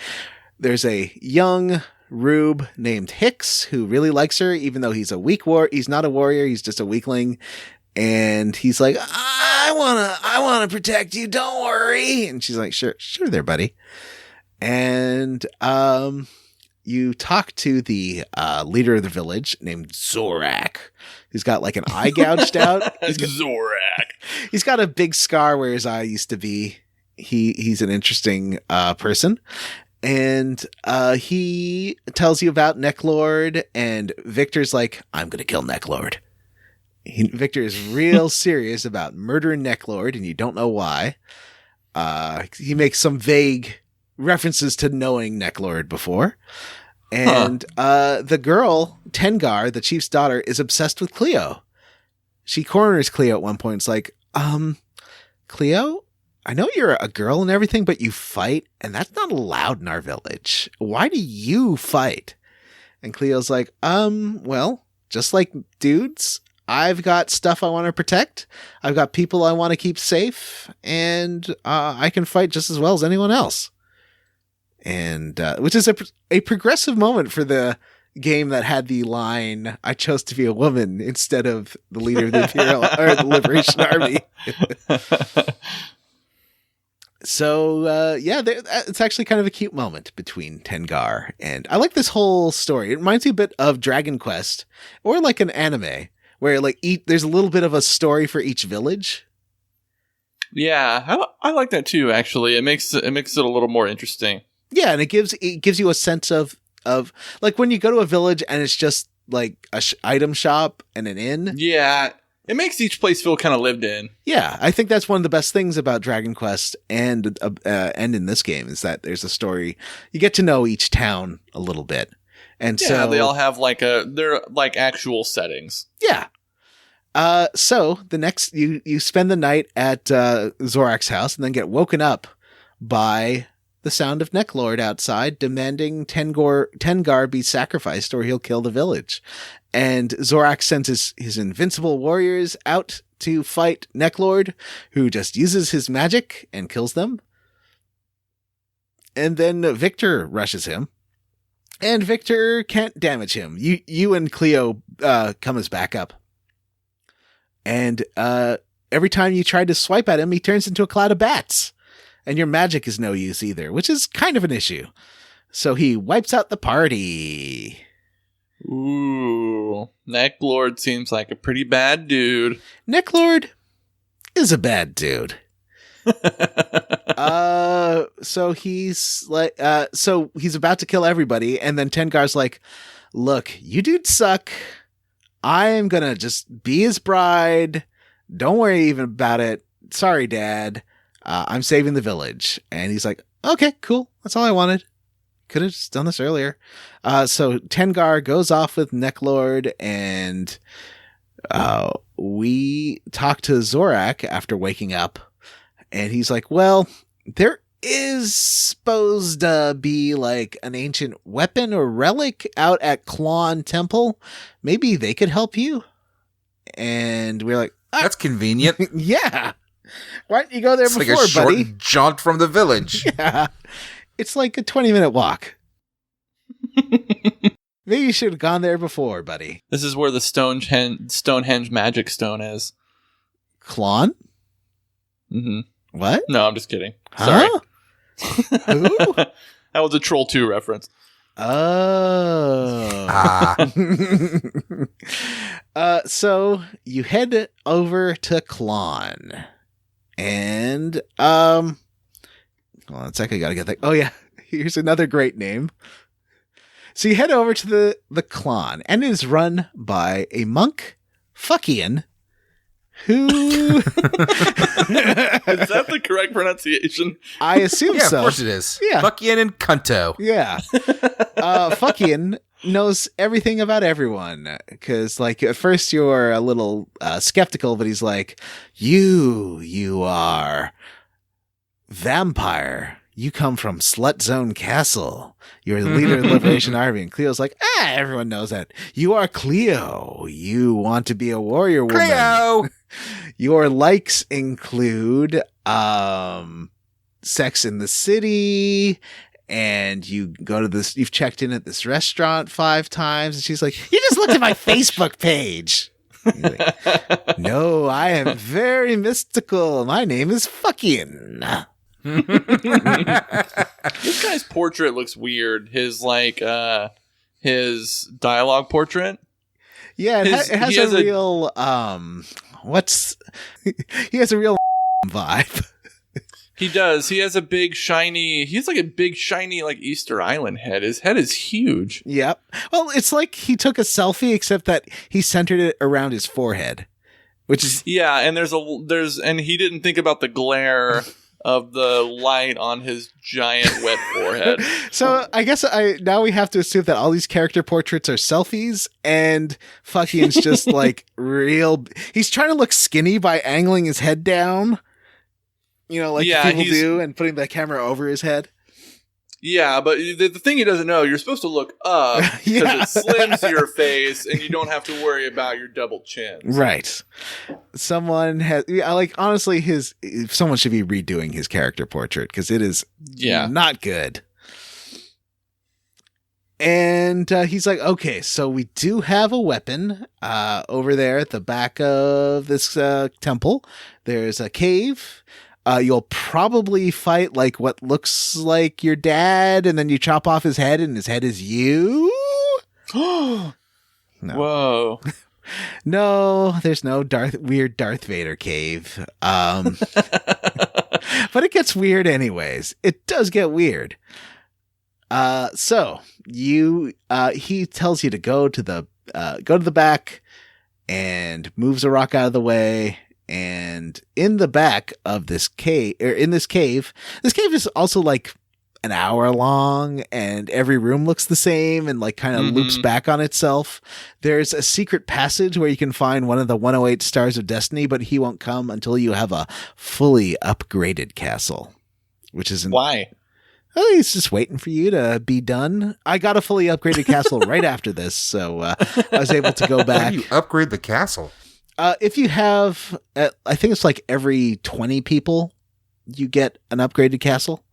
there's a young rube named Hicks who really likes her, even though he's a he's not a warrior, he's just a weakling. And he's like, I wanna protect you, don't worry. And she's like, sure there, buddy. And you talk to the leader of the village named Zorak. He's got like an eye gouged out. Zorak. He's got a big scar where his eye used to be. He's an interesting person. And he tells you about Neclord, and Victor's like, I'm going to kill Neclord. Victor is real serious about murdering Neclord, and you don't know why. He makes some vague references to knowing Neclord before. And the girl, Tengar, the chief's daughter, is obsessed with Cleo. She corners Cleo at one point. It's like, Cleo, I know you're a girl and everything, but you fight, and that's not allowed in our village. Why do you fight? And Cleo's like, well, just like dudes, I've got stuff I want to protect. I've got people I want to keep safe, and I can fight just as well as anyone else. And which is a progressive moment for the game that had the line, I chose to be a woman instead of the leader of the Imperial or the Liberation Army. So, it's actually kind of a cute moment between Tengar and I like this whole story. It reminds me a bit of Dragon Quest or like an anime where like there's a little bit of a story for each village. Yeah, I like that too, actually. It makes it a little more interesting. Yeah, and it gives you a sense of like when you go to a village and it's just like a item shop and an inn. Yeah, it makes each place feel kind of lived in. Yeah, I think that's one of the best things about Dragon Quest and in this game is that there's a story. You get to know each town a little bit, and so they all have they're like actual settings. Yeah. So the next you spend the night at Zorak's house and then get woken up by the sound of Neclord outside demanding Tengar be sacrificed or he'll kill the village. And Zorak sends his invincible warriors out to fight Neclord, who just uses his magic and kills them. And then Victor rushes him. And Victor can't damage him. You and Cleo come as backup. And every time you try to swipe at him, he turns into a cloud of bats. And your magic is no use either, which is kind of an issue. So he wipes out the party. Ooh, Neclord seems like a pretty bad dude. Neclord is a bad dude. So he's like, so he's about to kill everybody, and then Tengar's like, "Look, you dudes suck. I am gonna just be his bride. Don't worry even about it. Sorry, Dad. I'm saving the village." And he's like, "Okay, cool. That's all I wanted. Could have just done this earlier." So Tengar goes off with Neclord, and we talk to Zorak after waking up, and he's like, "Well, there is supposed to be like an ancient weapon or relic out at Klon Temple. Maybe they could help you." And we're like, That's convenient. "Yeah. Why didn't you go there It's before, like a short buddy?" jaunt from the village. Yeah. It's like a 20-minute walk. Maybe you should have gone there before, buddy. This is where the Stonehenge magic stone is. Klon? Mm-hmm. What? No, I'm just kidding. Huh? Sorry. Who? That was a Troll 2 reference. Oh. So you head over to Klon. And, hold on a second, I gotta get that. Oh, yeah. Here's another great name. So you head over to the Klon, and it is run by a monk, Fuckian, who... Is that the correct pronunciation? I assume Yeah, so. of course it is. Yeah. Fuckian and Kun To. Yeah. Fuckian knows everything about everyone. Because, like, at first you're a little skeptical, but he's like, you are vampire. you come from Slut Zone Castle. You're the leader of the Liberation Army. And Cleo's like, everyone knows that. You are Cleo. You want to be a warrior woman. Cleo! Your likes include Sex in the City, and you go to this, you've checked in at this restaurant 5 times, and she's like, you just looked at my Facebook page. Like, no, I am very mystical. My name is fucking. This guy's portrait looks weird. His his dialogue portrait. Yeah, it has a real he has a real vibe. He does. He has a big shiny. He's like a big shiny like Easter Island head. His head is huge. Yep. Well, it's like he took a selfie, except that he centered it around his forehead, which is and and he didn't think about the glare of the light on his giant wet forehead. So I guess now we have to assume that all these character portraits are selfies, and fucking's just like real. He's trying to look skinny by angling his head down. Like people do, and putting the camera over his head. Yeah, but the thing he doesn't know, you're supposed to look up because it slims your face, and you don't have to worry about your double chins. Right. Someone has, honestly, someone should be redoing his character portrait because it is not good. And he's like, okay, so we do have a weapon over there at the back of this temple. There's a cave. You'll probably fight like what looks like your dad, and then you chop off his head, and his head is you. No. Whoa. No, there's no weird Darth Vader cave. But it gets weird anyways. It does get weird. So he tells you to go to the back and moves a rock out of the way. And in the back of this cave, this cave is also like an hour long, and every room looks the same and like kind of loops back on itself. There's a secret passage where you can find one of the 108 stars of destiny, but he won't come until you have a fully upgraded castle, which isn't why. Oh, he's just waiting for you to be done. I got a fully upgraded castle right after this, so I was able to go back. How do you upgrade the castle? If you have, I think it's like every 20 people, you get an upgraded castle.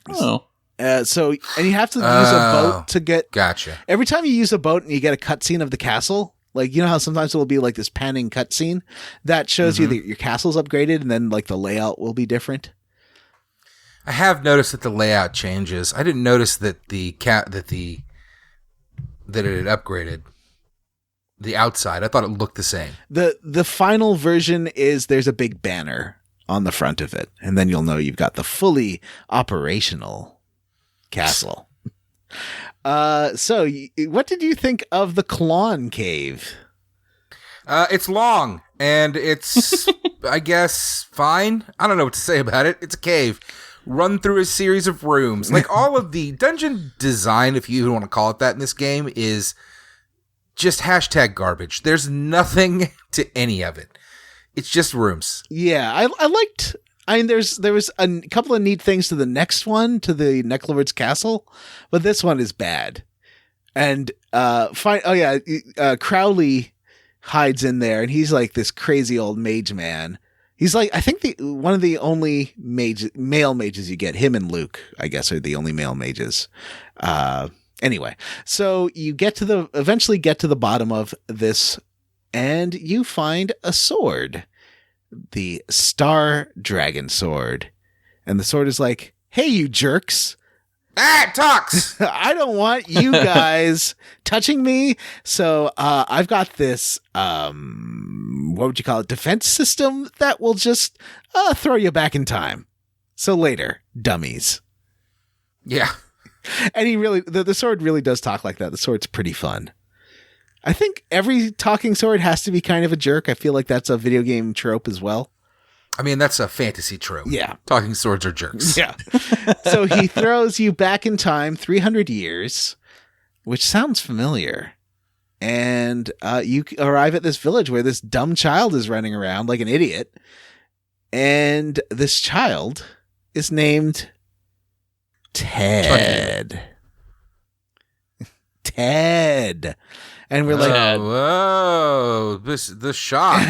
Oh. And you have to use a boat to get. Gotcha. Every time you use a boat and you get a cutscene of the castle, like, you know how sometimes it'll be like this panning cutscene that shows you that your castle's upgraded, and then like the layout will be different. I have noticed that the layout changes. I didn't notice that that it had upgraded. The outside, I thought it looked the same. The final version is there's a big banner on the front of it, and then you'll know you've got the fully operational castle. So what did you think of the Klon Cave? It's long, and it's, I guess, fine. I don't know what to say about it. It's a cave. Run through a series of rooms. Like, all of the dungeon design, if you even want to call it that in this game, is just hashtag garbage. There's nothing to any of it. It's just rooms. Yeah, I liked. I mean, there was a couple of neat things to the next one, to the Neclord's castle, but this one is bad. And Crowley hides in there, and he's like this crazy old mage man. He's like, I think one of the only male mages you get. Him and Luke, I guess, are the only male mages. Anyway, so you eventually get to the bottom of this, and you find a sword, the Star Dragon sword. And the sword is like, hey, you jerks. It talks! I don't want you guys touching me. So I've got this, what would you call it, defense system that will just throw you back in time. So later, dummies. Yeah. And the sword really does talk like that. The sword's pretty fun. I think every talking sword has to be kind of a jerk. I feel like that's a video game trope as well. I mean, that's a fantasy trope. Yeah. Talking swords are jerks. Yeah. So he throws you back in time 300 years, which sounds familiar. And you arrive at this village where this dumb child is running around like an idiot. And this child is named Ted. Ted. And we're like, whoa, the shock.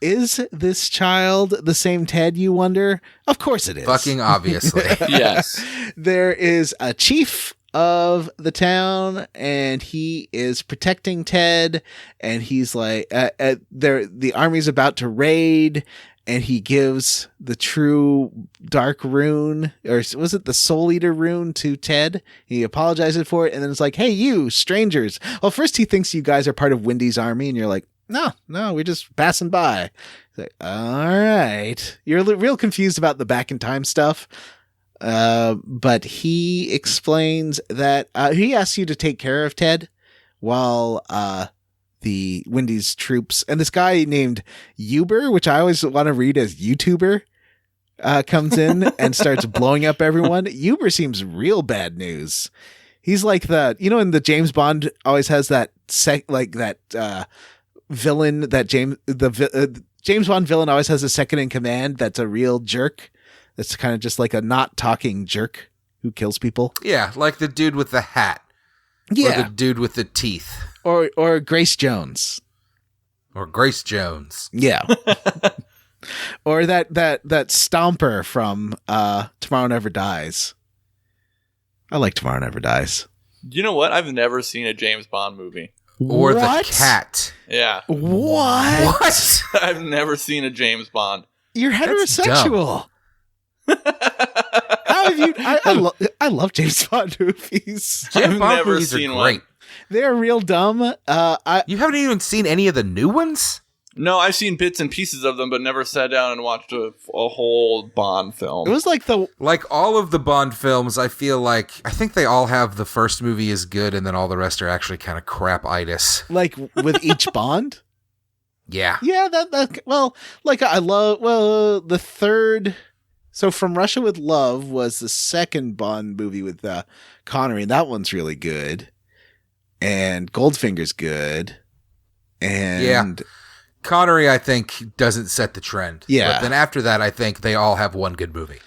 is this child the same Ted, you wonder? Of course it is. Fucking obviously. Yes. There is a chief of the town, and he is protecting Ted, and he's like, the army's about to raid, and he gives the true dark rune, or was it the Soul Eater rune, to Ted. He apologizes for it, and then it's like, hey, you strangers. Well, first he thinks you guys are part of Wendy's army, and you're like, no, we're just passing by. He's like, all right. You're real confused about the back in time stuff. But he explains that he asks you to take care of Ted while the Wendy's troops, and this guy named Uber, which I always want to read as YouTuber, comes in and starts blowing up everyone. Uber seems real bad news. He's like in the James Bond always has that villain that James Bond villain always has a second in command that's a real jerk. That's kind of just like a not talking jerk who kills people. Yeah, like the dude with the hat. Yeah. Or the dude with the teeth. Or Grace Jones. Or Grace Jones. Yeah. Or that stomper from Tomorrow Never Dies. I like Tomorrow Never Dies. You know what? I've never seen a James Bond movie. Or What? the cat. Yeah. What? I've never seen a James Bond. You're That's heterosexual. How have you? I love James Bond movies. James I've Bond never movies are seen great. one. They're real dumb. You haven't even seen any of the new ones? No, I've seen bits and pieces of them, but never sat down and watched a whole Bond film. It was Like all of the Bond films, I think they all have the first movie is good and then all the rest are actually kind of crap-itis. like with each Bond. Yeah. Yeah, the third. So From Russia with Love was the second Bond movie with Connery, and that one's really good. And Goldfinger's good. And Yeah. Connery, I think, doesn't set the trend. Yeah. But then after that, I think they all have one good movie.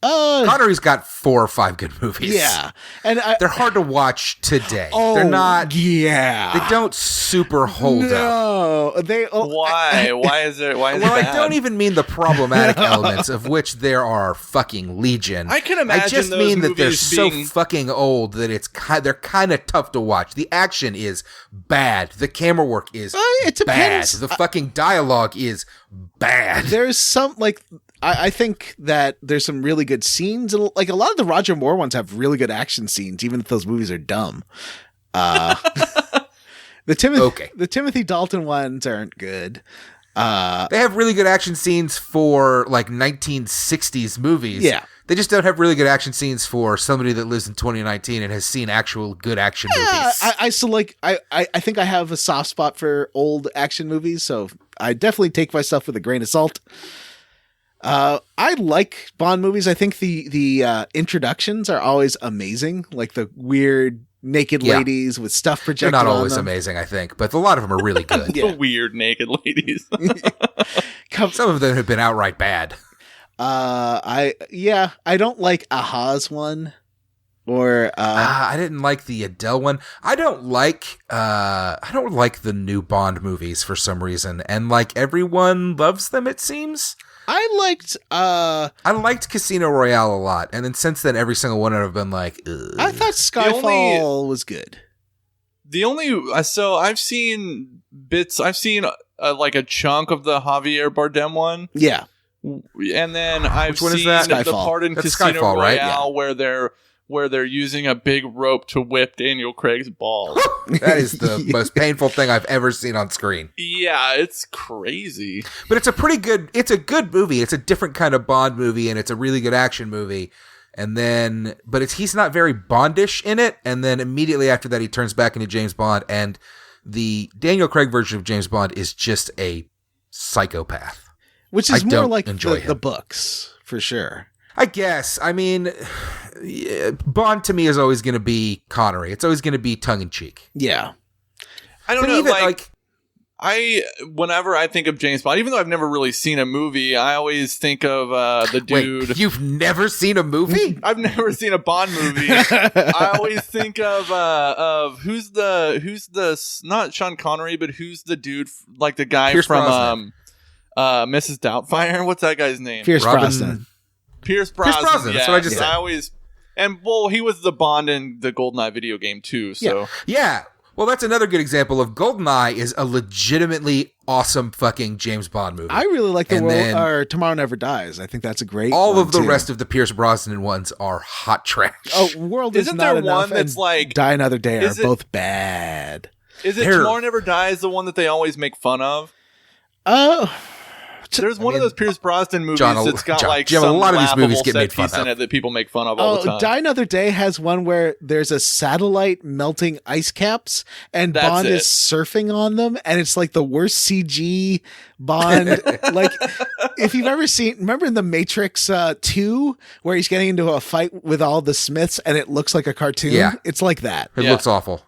Connery's got 4 or 5 good movies. Yeah. And They're hard to watch today. Oh, They're not. Yeah. They don't super hold up. No, they. Why? Why is it? Why is Well, it I bad? don't even mean the problematic elements, of which there are fucking legion. I can imagine I just those mean that they're movies so being- fucking old that they're kind of tough to watch. The action is bad. The camera work is It depends. bad. The fucking dialogue is bad. There's some I think that there's some really good scenes. Like a lot of the Roger Moore ones have really good action scenes, even if those movies are dumb. The Timothy Dalton ones aren't good. They have really good action scenes for like 1960s movies. Yeah. They just don't have really good action scenes for somebody that lives in 2019 and has seen actual good action movies. I think I have a soft spot for old action movies, so I definitely take my stuff with a grain of salt. I like Bond movies. I think the introductions are always amazing, like the weird naked ladies with stuff They're projected not on always them. amazing, I think, but a lot of them are really good. The weird naked ladies. Some of them have been outright bad. I don't like Aha's one, or I didn't like the Adele one. I don't like the new Bond movies for some reason, and like everyone loves them, it seems. I liked Casino Royale a lot, and then since then, every single one have been like, ugh. I thought Skyfall was good. So I've seen bits. I've seen like a chunk of the Javier Bardem one. Yeah. And then I've Which one is seen that? the Skyfall. part in That's Casino Skyfall, Royale right? Yeah. where they're using a big rope to whip Daniel Craig's balls. That is the most painful thing I've ever seen on screen. Yeah, it's crazy. But it's a good movie. It's a different kind of Bond movie, and it's a really good action movie. And then, he's not very Bondish in it. And then immediately after that, he turns back into James Bond, and the Daniel Craig version of James Bond is just a psychopath. Which is I more don't like enjoy the him. books, for sure. I guess. I mean, Bond to me is always going to be Connery. It's always going to be tongue in cheek. Yeah. I don't But know. even Like Whenever I think of James Bond, even though I've never really seen a movie, I always think of the dude. Wait, you've never seen a movie? I've never seen a Bond movie. I always think of who's the not Sean Connery, but who's the dude, like the guy Pierce from Mrs. Doubtfire? What's that guy's name? Pierce Brosnan. Pierce Brosnan. That's what I just said. I always, and well, he was the Bond in the GoldenEye video game too. So Yeah. Well, that's another good example of GoldenEye is a legitimately awesome fucking James Bond movie. I really like Tomorrow Never Dies. I think that's a great all one of the too. rest of the Pierce Brosnan ones are hot trash. Oh, World is Isn't Not there Enough one that's and like Die Another Day are is it- both bad. is it Tomorrow Never Dies the one that they always make fun of? Oh, There's one of those Pierce Brosnan movies that's got like Jim, some a lot of these movies laughable get set made fun piece in of. it that people make fun of all the time. Die Another Day has one where there's a satellite melting ice caps and That's Bond it. is surfing on them, and it's like the worst CG Bond. Like, if you've ever seen, remember in The Matrix 2 where he's getting into a fight with all the Smiths and it looks like a cartoon? Yeah. It's like that. It Yeah. looks awful.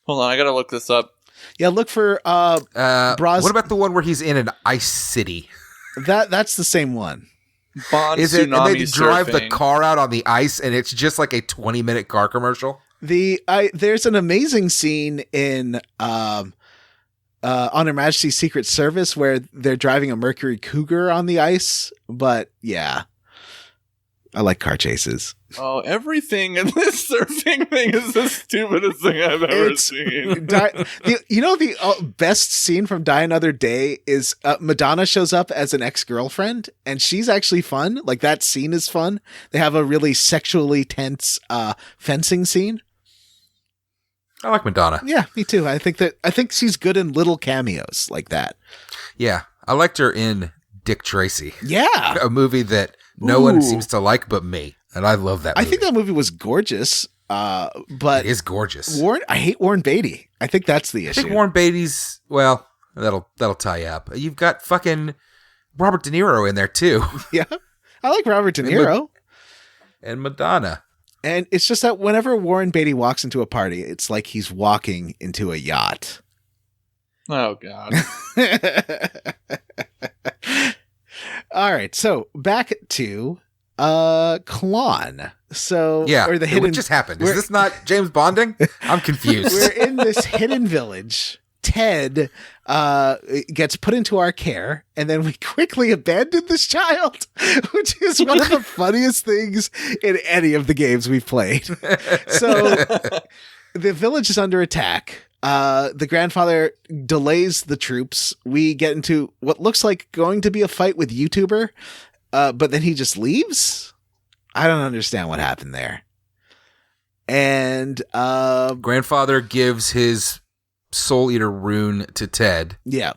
Hold on, I gotta look this up. Yeah, look for What about the one where he's in an ice city? that's the same one. Bond Is it? And tsunami they drive the surfing. car out on the ice, and it's just like a 20-minute car commercial. There's an amazing scene in On Her Majesty's Secret Service where they're driving a Mercury Cougar on the ice. But yeah, I like car chases. Oh, everything in this surfing thing is the stupidest thing I've ever seen. The best scene from Die Another Day is Madonna shows up as an ex-girlfriend, and she's actually fun. Like, that scene is fun. They have a really sexually tense fencing scene. I like Madonna. Yeah, me too. I think she's good in little cameos like that. Yeah, I liked her in Dick Tracy, Yeah. a movie that no one seems to like but me, and I love that movie. I think that movie was gorgeous, but it is gorgeous. I hate Warren Beatty. I think that's the I issue. think Warren Beatty's, well, that'll tie you up. You've got fucking Robert De Niro in there too, Yeah, I like Robert De Niro. and Madonna. And it's just that whenever Warren Beatty walks into a party, it's like he's walking into a yacht. Oh god. All right, so back to Klon. So Yeah, or the hidden. what just happened? Is this not James Bonding? I'm confused. We're in this hidden village. Ted gets put into our care, and then we quickly abandon this child, which is one of the funniest things in any of the games we've played. So the village is under attack. The grandfather delays the troops. We get into what looks like going to be a fight with YouTuber, but then he just leaves. I don't understand what happened there. And Grandfather gives his Soul Eater rune to Ted. yeah.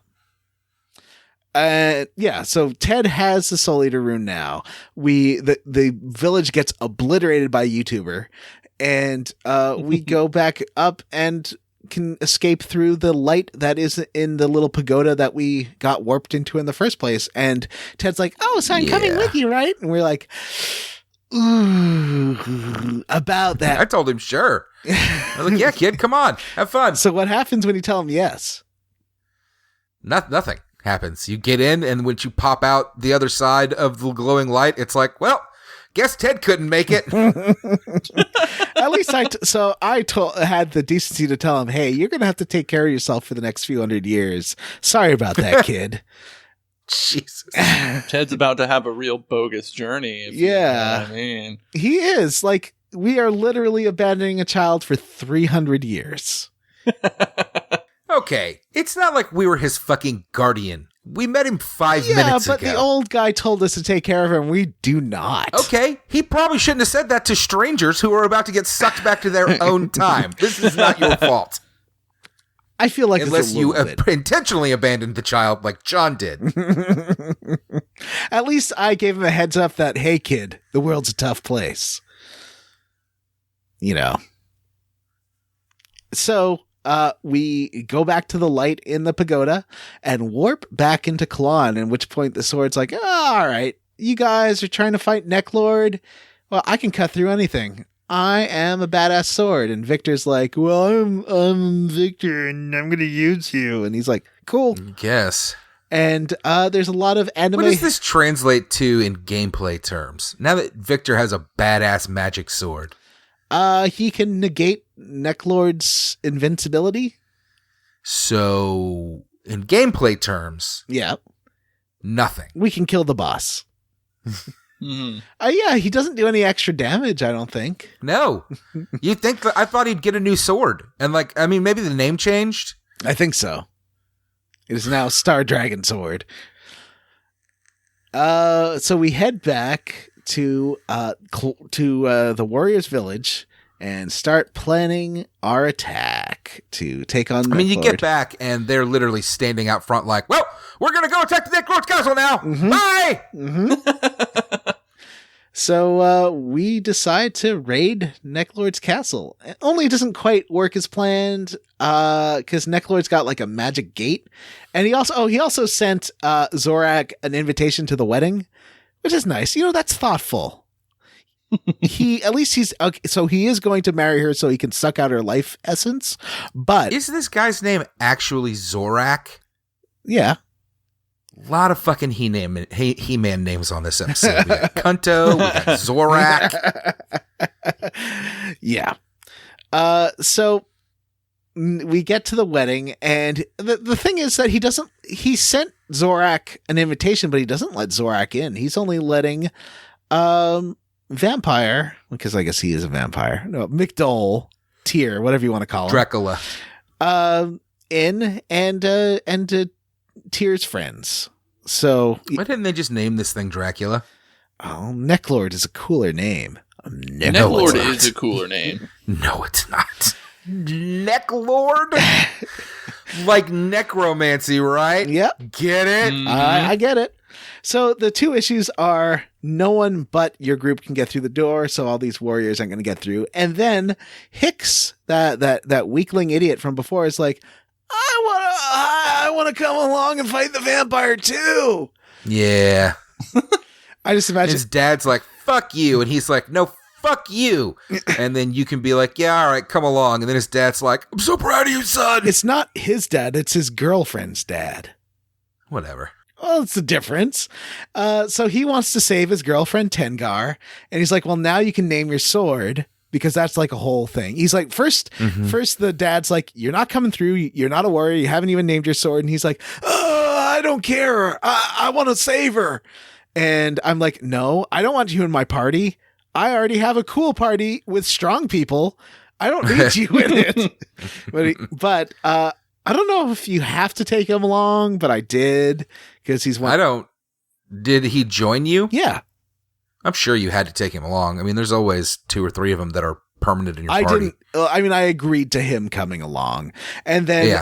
So Ted has the Soul Eater rune now. The village gets obliterated by YouTuber, and we go back up and can escape through the light that is in the little pagoda that we got warped into in the first place. And Ted's like, "Oh, so I'm coming with you, right?" And we're like, "Ooh, about that." I told him, sure. I was like, yeah, kid, come on, have fun. So what happens when you tell him yes? Nothing happens. You get in, and when you pop out the other side of the glowing light, it's like, well, guess Ted couldn't make it. At least I had the decency to tell him, "Hey, you're going to have to take care of yourself for the next few hundred years. Sorry about that, kid." Jesus. Ted's about to have a real bogus journey. If Yeah. You know what I mean. He is. Like, we are literally abandoning a child for 300 years. Okay, it's not like we were his fucking guardian. We met him 5 minutes but ago. the old guy told us to take care of him. We do not. Okay, he probably shouldn't have said that to strangers who are about to get sucked back to their own time. This is not your fault. I feel like Unless it's a you little bit. intentionally abandoned the child like John did. At least I gave him a heads up that, hey, kid, the world's a tough place. You know. So we go back to the light in the pagoda and warp back into Klon, at which point the sword's like, oh, all right, you guys are trying to fight Neclord. Well, I can cut through anything. I am a badass sword. And Victor's like, well, I'm Victor and I'm going to use you. And he's like, cool. Guess. And there's a lot of anime. What does this translate to in gameplay terms? Now that Victor has a badass magic sword. He can negate Neclord's invincibility. So, in gameplay terms, Yeah. nothing. We can kill the boss. Mhm. Yeah, he doesn't do any extra damage, I don't think. No. You think that I thought he'd get a new sword. And maybe the name changed. I think so. It is now Star Dragon Sword. So we head back to the Warriors' Village and start planning our attack to take on Neclord. You get back and they're literally standing out front like, well, we're going to go attack the Neclord's castle now. Mhm. Bye! Mm-hmm. So we decide to raid Neclord's castle. Only it doesn't quite work as planned because Neclord's got like a magic gate. And he also sent Zorak an invitation to the wedding, which is nice. That's thoughtful. He is going to marry her so he can suck out her life essence. But Is this guy's name actually Zorak? yeah. A lot of fucking He-Man names on this episode. We got Kun To, we got Zorak. Yeah. So we get to the wedding, and the thing is that he sent Zorak an invitation, but he doesn't let Zorak in. He's only letting Vampire, because I guess he is a vampire. No, McDohl, Tyr, whatever you want to call him. Dracula. In and Tyr's friends. So Why didn't they just name this thing Dracula? Neclord is a cooler name. Neclord is a cooler name. No, it's not. Neclord? Like necromancy, right? Yep. Get it? Mhm. I get it. So the two issues are no one but your group can get through the door, so all these warriors aren't going to get through. And then Hicks, that weakling idiot from before, is like, I want to come along and fight the vampire too. Yeah. I just imagine His dad's like, fuck you. And he's like, no, fuck you. And then you can be like, yeah, all right, come along. And then his dad's like, I'm so proud of you, son. it's not his dad, it's his girlfriend's dad. Whatever. Well, it's the difference. So he wants to save his girlfriend Tengar, and he's like, well, now you can name your sword, because that's like a whole thing. He's like, first the dad's like, you're not coming through. You're not a warrior. You haven't even named your sword. And he's like, I don't care. I want to save her. And I'm like, no, I don't want you in my party. I already have a cool party with strong people. I don't need you in it. But I don't know if you have to take him along, but I did, because he's one. Did he join you? Yeah. I'm sure you had to take him along. I mean, there's always 2 or 3 of them that are permanent in your I party. didn't. I agreed to him coming along, and then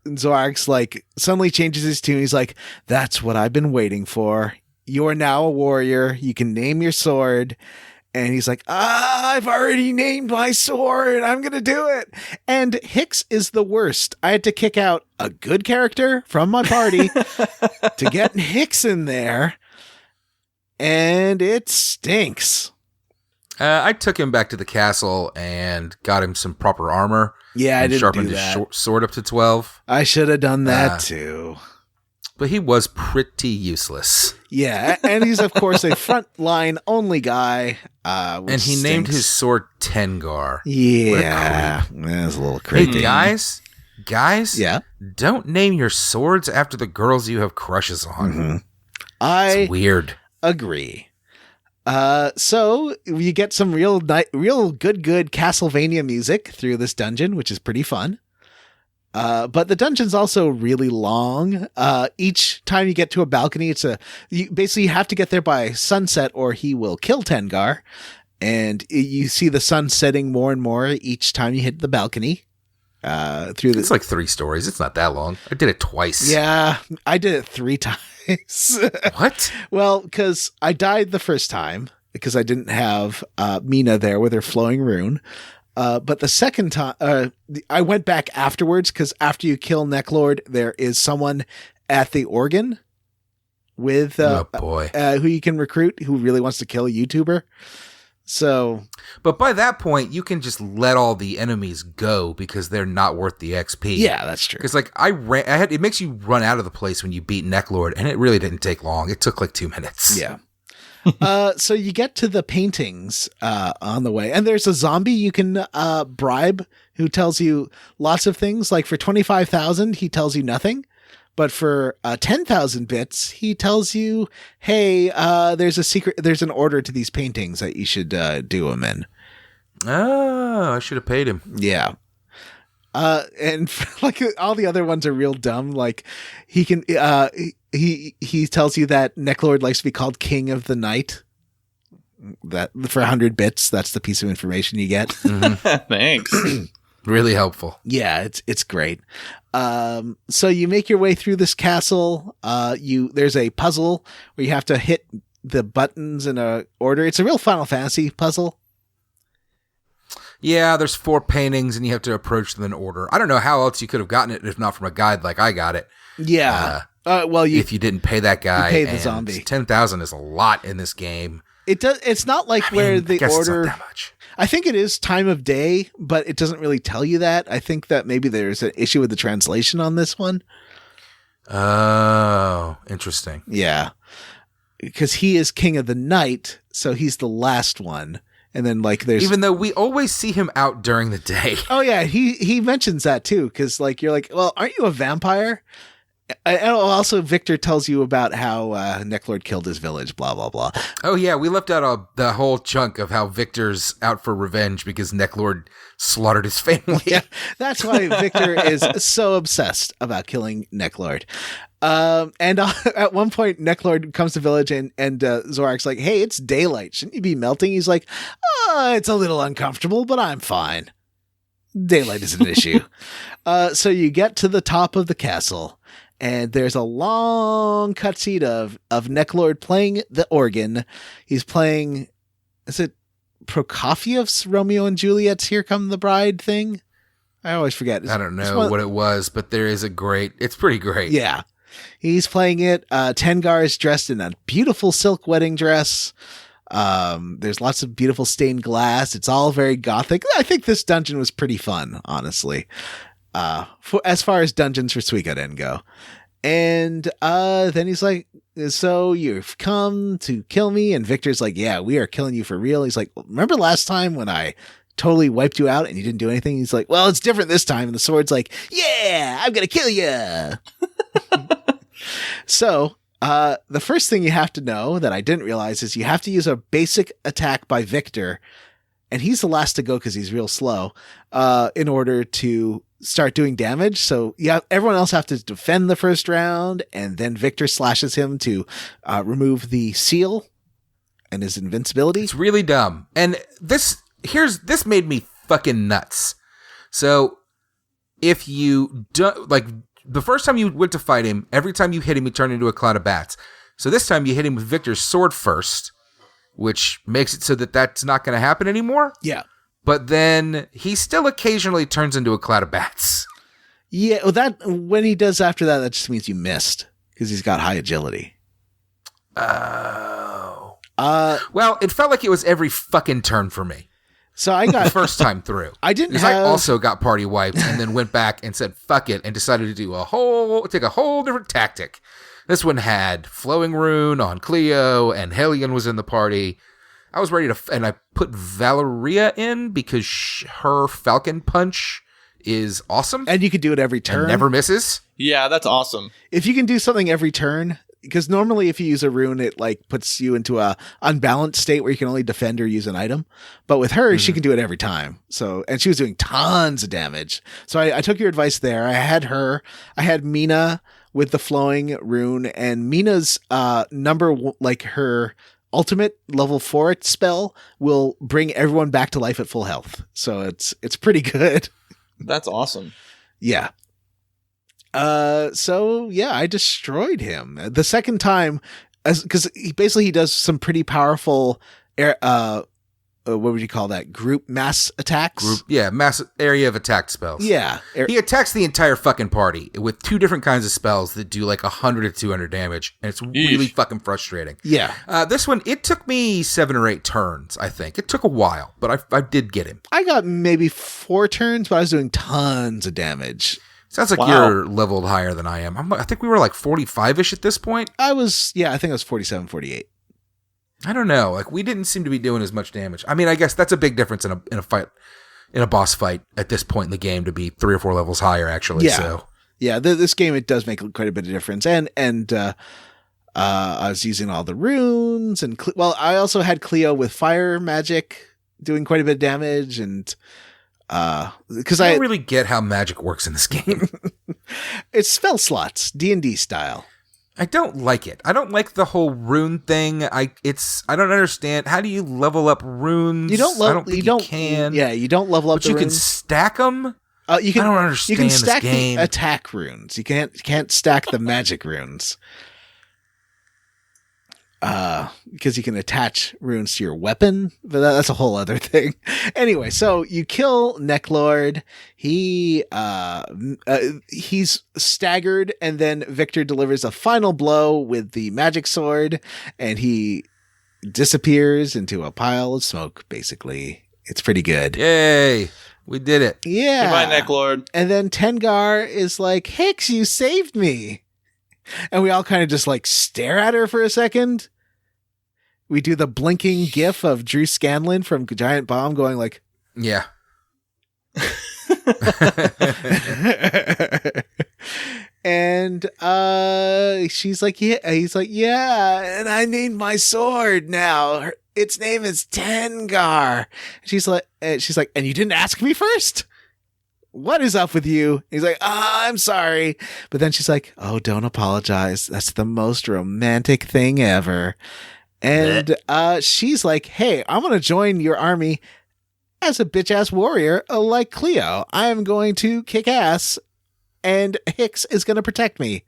Zorak's like suddenly changes his tune. He's like, "That's what I've been waiting for. You are now a warrior. You can name your sword." And he's like, I've already named my sword. I'm going to do it. And Hicks is the worst. I had to kick out a good character from my party to get Hicks in there. And it stinks. I took him back to the castle and got him some proper armor. Yeah, I and didn't sharpened do that. his sword up to 12. I should have done that too. But he was pretty useless. Yeah, and he's of course a frontline only guy. And he named his sword Tengar. Yeah, that's a little creepy. Hey, guys, Yeah, don't name your swords after the girls you have crushes on. Mm-hmm. It's weird. Agree. So you get some real good Castlevania music through this dungeon, which is pretty fun. But the dungeon's also really long. Each time you get to a balcony, you basically have to get there by sunset or he will kill Tengar. And you see the sun setting more and more each time you hit the balcony. It's like 3 stories. It's not that long. I did it twice. Yeah, I did it 3 times. What? Well, because I died the first time because I didn't have Mina there with her flowing rune. But the second time, I went back afterwards because after you kill Neclord, there is someone at the organ with oh boy, who you can recruit who really wants to kill a YouTuber. So, But by that point, you can just let all the enemies go because they're not worth the XP. yeah, that's true. Because like it makes you run out of the place when you beat Neclord, and it really didn't take long. It took like 2 minutes. Yeah. So you get to the paintings on the way, and there's a zombie you can bribe who tells you lots of things. Like for 25,000, he tells you nothing. But for 10,000 bits, he tells you, hey, there's an order to these paintings that you should do them in. Oh, I should have paid him. Yeah. And like all the other ones are real dumb. Like he can, he tells you that Neclord likes to be called King of the Night. That for 100 bits, that's the piece of information you get. Thanks. Really helpful. Yeah, it's great. So you make your way through this castle. There's a puzzle where you have to hit the buttons in a order. It's a real Final Fantasy puzzle. Yeah, there's 4 paintings and you have to approach them in order. I don't know how else you could have gotten it if not from a guide like I got it. Yeah. If you didn't pay that guy, you pay the zombie. 10,000 is a lot in this game. It's not like where the I guess order. it's not that much. I think it is time of day, but it doesn't really tell you that. I think that maybe there's an issue with the translation on this one. Oh, interesting. Yeah. Because he is King of the Night, so he's the last one. And then like there's even though we always see him out during the day. Oh yeah, he mentions that too, because like you're like, well, aren't you a vampire? And also Victor tells you about how Neclord killed his village, blah blah blah. Oh yeah, we left out the whole chunk of how Victor's out for revenge because Neclord slaughtered his family. Yeah, that's why Victor is so obsessed about killing Neclord. And at one point, Neclord comes to village and Zorak's like, hey, it's daylight. Shouldn't you be melting? He's like, it's a little uncomfortable, but I'm fine. Daylight isn't an issue. So you get to the top of the castle, and there's a long cutscene of Neclord playing the organ. He's playing, is it Prokofiev's Romeo and Juliet's Here Come the Bride thing? I always forget. I don't know what it was, but there is it's pretty great. Yeah. He's playing it. Tengar is dressed in a beautiful silk wedding dress. There's lots of beautiful stained glass. It's all very gothic. I think this dungeon was pretty fun, honestly. As far as dungeons for Suikoden go. And then he's like, so you've come to kill me? And Victor's like, yeah, we are killing you for real. He's like, remember last time when I totally wiped you out and you didn't do anything? He's like, well, it's different this time. And the sword's like, yeah, I'm going to kill you. So the first thing you have to know that I didn't realize is you have to use a basic attack by Victor, and he's the last to go because he's real slow, in order to start doing damage. So yeah, everyone else have to defend the first round, and then Victor slashes him to remove the seal and his invincibility. It's really dumb. And this made me fucking nuts. So if you do, like, the first time you went to fight him, every time you hit him, he turned into a cloud of bats. So this time you hit him with Victor's sword first, which makes it so that that's not going to happen anymore. Yeah. But then he still occasionally turns into a cloud of bats. Yeah, well, that when he does after that, that just means you missed because he's got high agility. Oh. Well, it felt like it was every fucking turn for me. So I got the first time through. I didn't because I also got party wiped and then went back and said fuck it and decided to take a whole different tactic. This one had Flowing Rune on Cleo and Hellion was in the party. I was ready to and I put Valeria in because her Falcon Punch is awesome. And you could do it every turn. And never misses. Yeah, that's awesome. If you can do something every turn, because normally if you use a rune, it like puts you into a unbalanced state where you can only defend or use an item. But with her, she can do it every time. So, and she was doing tons of damage. So I took your advice there. I had Mina with the Flowing Rune, and Mina's her ultimate level 4 spell will bring everyone back to life at full health. So it's pretty good. That's awesome. Yeah. So yeah, I destroyed him the second time because he does some pretty powerful what would you call that? Group mass attacks? Mass area of attack spells. Yeah. He attacks the entire fucking party with 2 different kinds of spells that do like 100 to 200 damage, and it's really fucking frustrating. Yeah. This one, it took me 7 or 8 turns, I think. It took a while, but I did get him. I got maybe 4 turns, but I was doing tons of damage. Sounds like you're leveled higher than I am. I think we were like 45-ish at this point. I think I was 47, 48. I don't know. Like, we didn't seem to be doing as much damage. I mean, I guess that's a big difference in a fight, in a boss fight at this point in the game to be 3 or 4 levels higher, actually. Yeah. So. Yeah, this game, it does make quite a bit of difference. And I was using all the runes. And I also had Cleo with fire magic doing quite a bit of damage. And because I don't really get how magic works in this game. It's spell slots, D&D style. I don't like it. I don't like the whole rune thing. I don't understand. How do you level up runes? You don't. I don't think you can. Yeah, you don't level up. But you can stack them. I don't understand. You can stack this game. the attack runes. You can't stack the magic runes. Because you can attach runes to your weapon, but that's a whole other thing. Anyway, so you kill Neclord. He's staggered, and then Victor delivers a final blow with the magic sword, and he disappears into a pile of smoke, basically. It's pretty good. Yay! We did it. Yeah. Goodbye, Neclord. And then Tengar is like, Hicks, you saved me. And we all kind of just like stare at her for a second. We do the blinking gif of Drew Scanlon from Giant Bomb going like, yeah. And she's like, yeah. He's like, yeah. And I named my sword now. Its name is Tengar. She's like, and you didn't ask me first? What is up with you? He's like, I'm sorry. But then she's like, oh, don't apologize. That's the most romantic thing ever. And she's like, hey, I'm going to join your army as a bitch-ass warrior like Cleo. I am going to kick ass, and Hicks is going to protect me.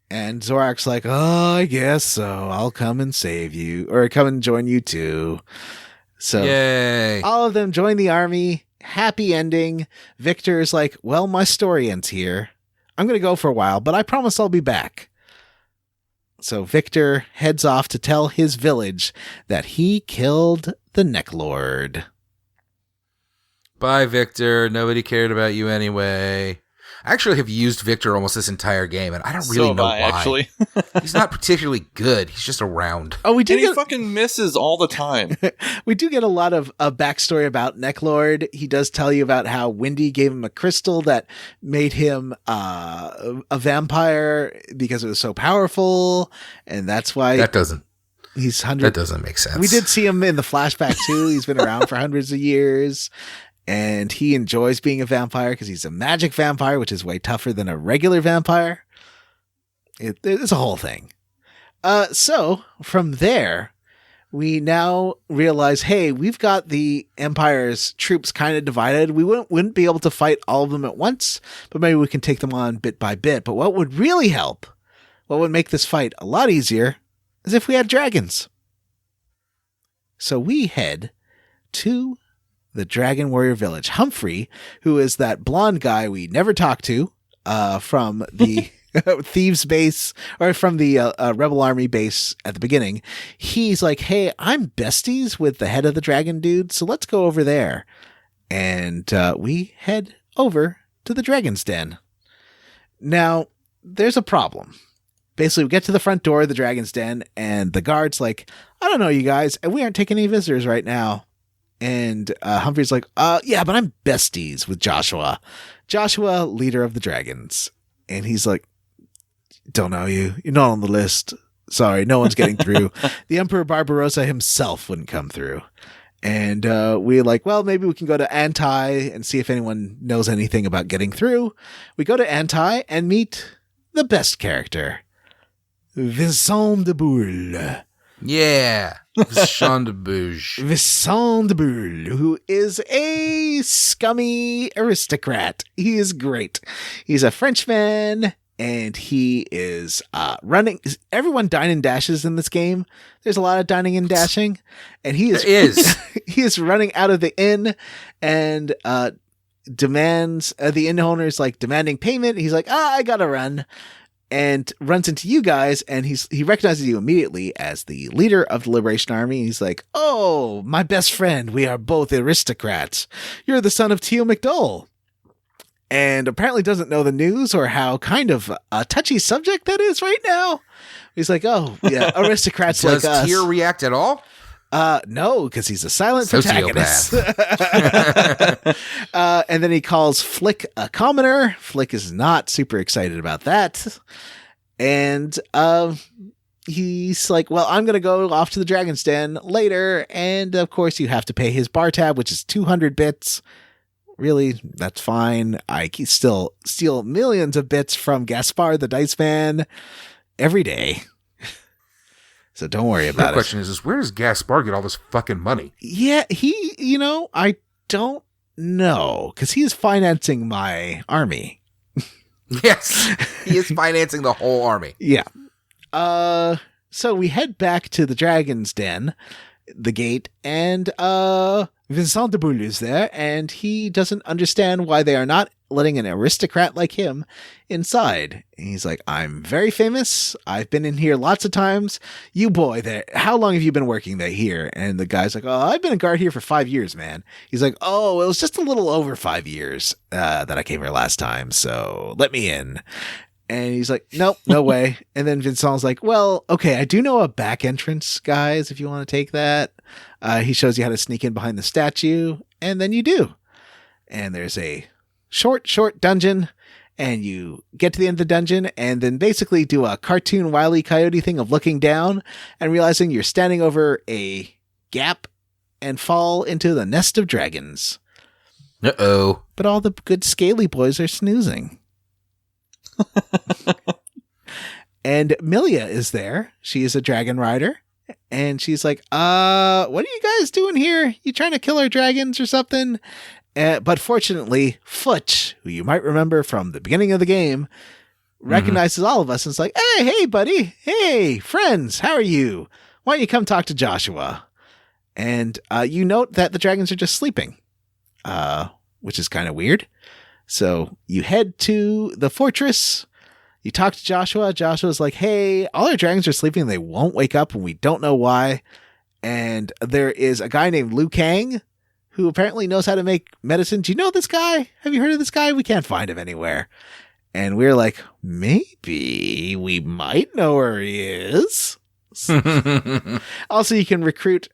And Zorak's like, oh, I guess so. I'll come and save you, or come and join you too. So yay. All of them join the army. Happy ending. Victor's like, well, my story ends here. I'm going to go for a while, but I promise I'll be back. So Victor heads off to tell his village that he killed the Neclord. Bye, Victor. Nobody cared about you anyway. I actually have used Victor almost this entire game, and I don't really know why. Actually. He's not particularly good. He's just around. Oh, we do. He fucking misses all the time. We do get a lot of backstory about Neclord. He does tell you about how Wendy gave him a crystal that made him a vampire because it was so powerful, and that's why that doesn't make sense. We did see him in the flashback too. He's been around for hundreds of years. And he enjoys being a vampire because he's a magic vampire, which is way tougher than a regular vampire. It's a whole thing. So from there, we now realize, hey, we've got the Empire's troops kind of divided. We wouldn't be able to fight all of them at once, but maybe we can take them on bit by bit. But what would really help, what would make this fight a lot easier, is if we had dragons. So we head to the Dragon Warrior Village. Humphrey, who is that blonde guy we never talked to from the Thieves base, or from the Rebel Army base at the beginning, he's like, hey, I'm besties with the head of the dragon dude, so let's go over there. And we head over to the Dragon's Den. Now, there's a problem. Basically, we get to the front door of the Dragon's Den, and the guard's like, I don't know, you guys, and we aren't taking any visitors right now. And Humphrey's like, yeah, but I'm besties with Joshua. Joshua, leader of the dragons. And he's like, don't know you. You're not on the list. Sorry, no one's getting through. The Emperor Barbarossa himself wouldn't come through. And we're like, well, maybe we can go to Anti and see if anyone knows anything about getting through. We go to Anti and meet the best character, Vincent de Boule. Yeah. Vincent de Bouge. Vincent de Boule, who is a scummy aristocrat. He is great. He's a Frenchman, and he is running. Everyone dine and dashes in this game. There's a lot of dining and dashing, and he is he is running out of the inn and demands the inn owner is like demanding payment. He's like, I gotta run, and runs into you guys, and he recognizes you immediately as the leader of the Liberation Army. He's like, oh, my best friend, we are both aristocrats. You're the son of Tio McDohl. And apparently doesn't know the news or how kind of a touchy subject that is right now. He's like, oh, yeah, aristocrats like us. Does Tyr react at all? No, because he's a silent protagonist. And then he calls Flick a commoner. Flick is not super excited about that. And he's like, well, I'm going to go off to the Dragon's Den later. And of course, you have to pay his bar tab, which is 200 bits. Really, that's fine. I can still steal millions of bits from Gaspar the Dice Man every day. So don't worry about it. The question is where does Gaspar get all this fucking money? Yeah, I don't know, because he's financing my army. Yes, he is financing the whole army. Yeah. So we head back to the Dragon's Den, the gate, and Vincent de Boule is there, and he doesn't understand why they are not letting an aristocrat like him inside. And he's like, I'm very famous. I've been in here lots of times. You boy there, how long have you been working there here? And the guy's like, oh, I've been a guard here for 5 years, man. He's like, oh, it was just a little over 5 years that I came here last time, so let me in. And he's like, nope, no way. And then Vincent's like, well, okay, I do know a back entrance, guys, if you want to take that. He shows you how to sneak in behind the statue, and then you do. And there's a short dungeon, and you get to the end of the dungeon, and then basically do a cartoon Wile E. Coyote thing of looking down and realizing you're standing over a gap and fall into the nest of dragons. Uh-oh. But all the good scaly boys are snoozing. And Milia is there. She is a dragon rider. And she's like, what are you guys doing here? You trying to kill our dragons or something? But fortunately, Futch, who you might remember from the beginning of the game, recognizes all of us and is like, hey, buddy. Hey, friends. How are you? Why don't you come talk to Joshua? And you note that the dragons are just sleeping, which is kind of weird. So you head to the fortress. You talk to Joshua. Joshua's like, hey, all our dragons are sleeping. They won't wake up and we don't know why. And there is a guy named Liu Kang who apparently knows how to make medicine. Do you know this guy? Have you heard of this guy? We can't find him anywhere. And we're like, maybe we might know where he is. Also, you can recruit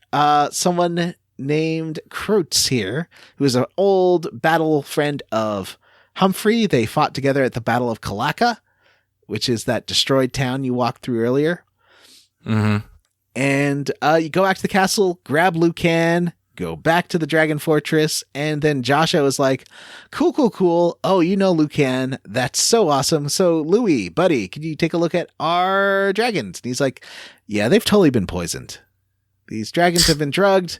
someone named Krootz here, who is an old battle friend of Humphrey. They fought together at the Battle of Kalaka, which is that destroyed town you walked through earlier. Mm-hmm. And you go back to the castle, grab Liu Kang, go back to the Dragon Fortress, and then Joshua is like, cool. Oh, you know Liu Kang. That's so awesome. So, Louis, buddy, can you take a look at our dragons? And he's like, yeah, they've totally been poisoned. These dragons have been drugged.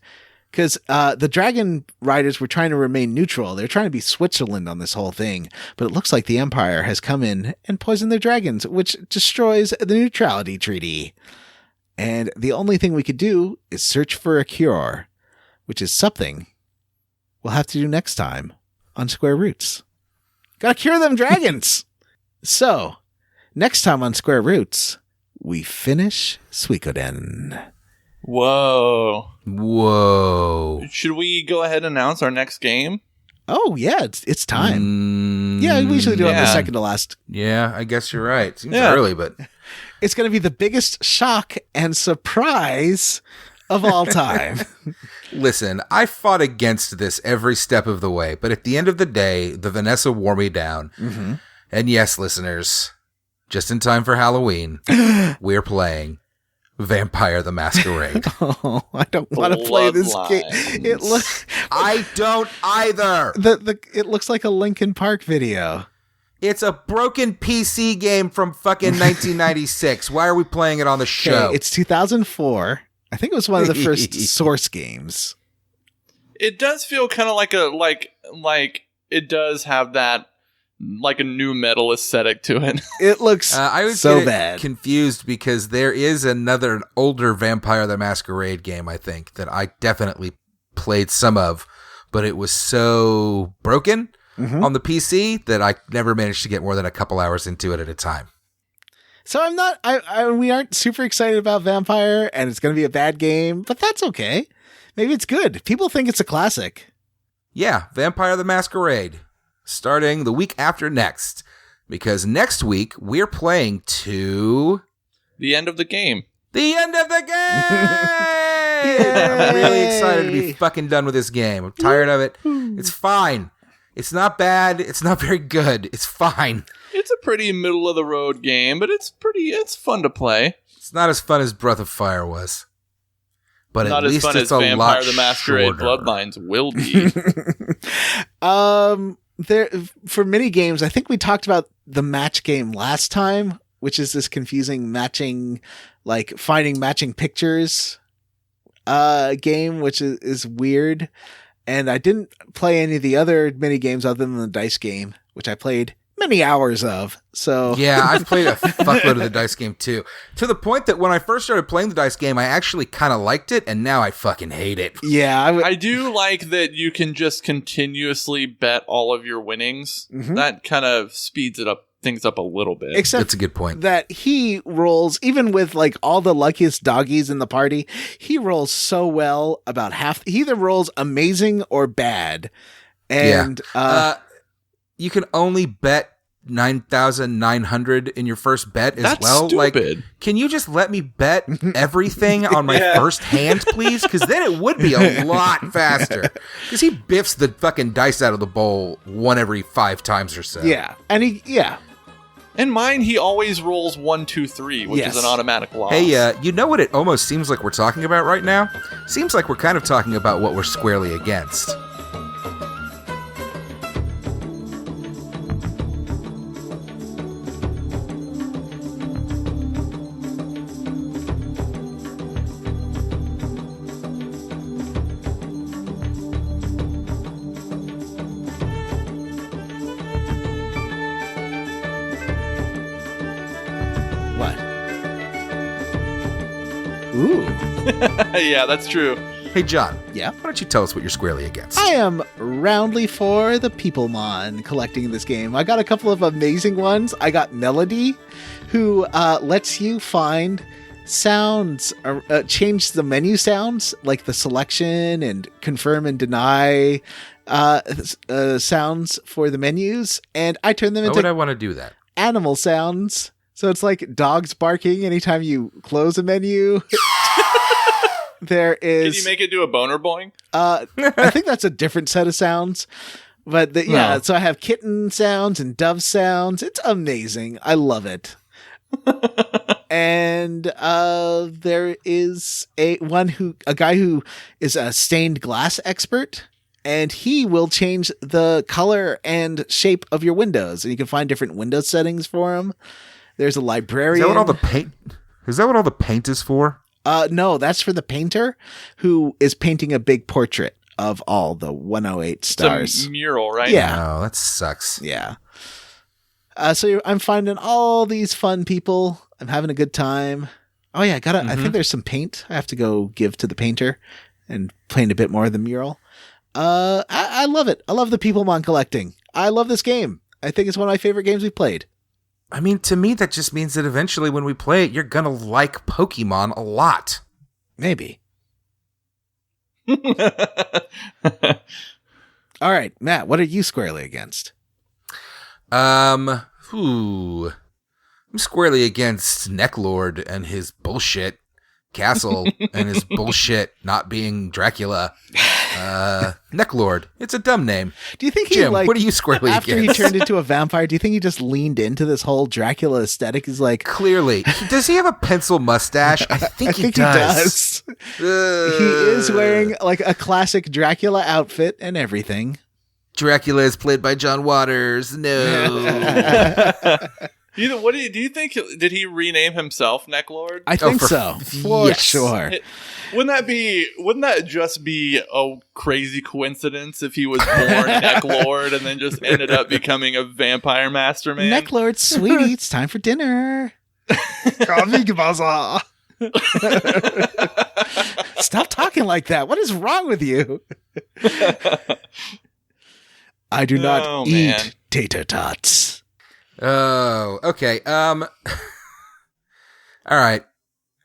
Because the dragon riders were trying to remain neutral. They're trying to be Switzerland on this whole thing. But it looks like the Empire has come in and poisoned their dragons, which destroys the neutrality treaty. And the only thing we could do is search for a cure, which is something we'll have to do next time on Square Roots. Gotta cure them dragons! So, next time on Square Roots, we finish Suikoden. Whoa. Whoa. Should we go ahead and announce our next game? Oh, yeah, it's time. Yeah, we usually do it on the second to last. Yeah, I guess you're right. Seems early, but... It's going to be the biggest shock and surprise of all time. Listen, I fought against this every step of the way, but at the end of the day, the Vanessa wore me down. Mm-hmm. And yes, listeners, just in time for Halloween, we're playing Vampire the Masquerade. Oh, I don't want to play this game. I don't either. It looks like a Linkin Park video. It's a broken PC game from fucking 1996. Why are we playing it on the show? Okay, it's 2004. I think it was one of the first Source games. It does feel kind of like it does have that like a new metal aesthetic to it. It looks I was so bad. confused because there is an older Vampire the Masquerade game, I think, that I definitely played some of, but it was so broken on the PC that I never managed to get more than a couple hours into it at a time. So I'm not. We aren't super excited about Vampire, and it's going to be a bad game, but that's okay. Maybe it's good. People think it's a classic. Yeah, Vampire the Masquerade, starting the week after next, because next week we're playing to The end of the game. the end of the game. I'm really excited to be fucking done with this game. I'm tired of it. It's fine. It's not bad. It's not very good. It's fine. It's a pretty middle of the road game, but it's fun to play. It's not as fun as Breath of Fire was. But Not at as least fun it's as a Vampire lot the Masquerade shorter. Bloodlines will be. There for mini games, I think we talked about the match game last time, which is this confusing matching, like finding matching pictures game, which is weird. And I didn't play any of the other mini games other than the dice game, which I played many hours of. So Yeah, I've played a fuckload of the dice game too. To the point that when I first started playing the dice game, I actually kind of liked it, and now I fucking hate it. yeah, I do like that you can just continuously bet all of your winnings. That kind of speeds things up a little bit. except That's a good point. that he rolls, even with like all the luckiest doggies in the party, he rolls so well about half. He either rolls amazing or bad. And You can only bet 9,900 in your first bet as That's well. Like, stupid. can you just let me bet everything on my first hand, please? Because then it would be a lot faster. Because he biffs the fucking dice out of the bowl one every 5 times or so. yeah, and In mine, he always rolls 1, 2, 3, which Yes. is an automatic loss. Hey, you know what it almost seems like we're talking about right now? Seems like we're kind of talking about what we're squarely against. what? Ooh, Yeah, that's true. Hey, John. Yeah? Why don't you tell us what you're squarely against? I am roundly for the Peoplemon collecting this game. I got a couple of amazing ones. I got Melody, who lets you find sounds, change the menu sounds, like the selection and confirm and deny sounds for the menus, and I turn them Why into would I want to do that? animal sounds. So it's like dogs barking anytime you close a menu. There Can is. you make it do a boner boing? I think that's a different set of sounds. But No. so I have kitten sounds and dove sounds. It's amazing. I love it. And there is a guy who is a stained glass expert, and he will change the color and shape of your windows, and you can find different window settings for him. There's a Is librarian. that what all the paint? Is that what all the paint is for? No, that's for the painter who is painting a big portrait of all the 108 stars. It's a mural, right? Yeah. Oh, that sucks. Yeah. So I'm finding all these fun people. I'm having a good time. Oh yeah, I think there's some paint I have to go give to the painter and paint a bit more of the mural. I love it. I love the Peoplemon collecting. I love this game. I think it's one of my favorite games we've played. I mean, to me, that just means that eventually when we play it, you're going to like Pokemon a lot. Maybe. All right, Matt, what are you squarely against? I'm squarely against Neclord and his bullshit castle and his bullshit not being Dracula. Neclord. It's a dumb name. Do you think he Jim, what are you squarely after against? he turned into a vampire, do you think he just leaned into this whole Dracula aesthetic? He's like, Clearly. Does he have a pencil mustache? I think he he does. He is wearing like a classic Dracula outfit and everything. Dracula is played by John Waters. No. Do you think? Did he rename himself Neclord? I think so. For sure. Wouldn't that just be a crazy coincidence if he was born Neclord and then just ended up becoming a vampire master man? Neclord, sweetie, it's time for dinner. Stop talking like that. What is wrong with you? I do not eat tater tots. Oh, okay. All right.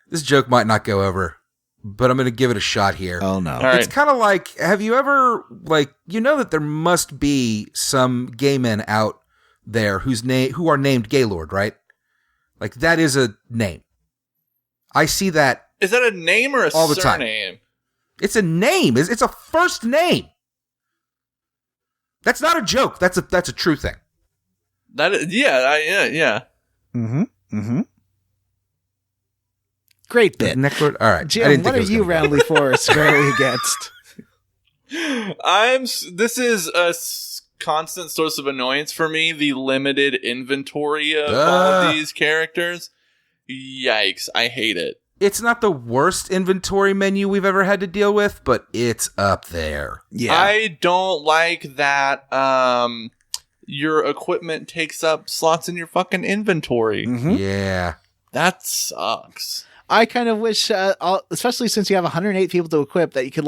This joke might not go over, but I'm going to give it a shot here. Oh, no. All right. It's kind of like, have you ever, that there must be some gay men out there who are named Gaylord, right? Like, that is a name. I see that. Is that a name or a all the surname? Time. It's a name. It's a first name. That's not a joke. That's a true thing. That is, yeah. Mm-hmm. Great bit. Neclord. All right. Jim, what are you roundly for or squarely against? This is a constant source of annoyance for me, the limited inventory of all of these characters. Yikes, I hate it. It's not the worst inventory menu we've ever had to deal with, but it's up there. Yeah. I don't like that your equipment takes up slots in your fucking inventory. Mm-hmm. Yeah. That sucks. I kind of wish, especially since you have 108 people to equip, that you could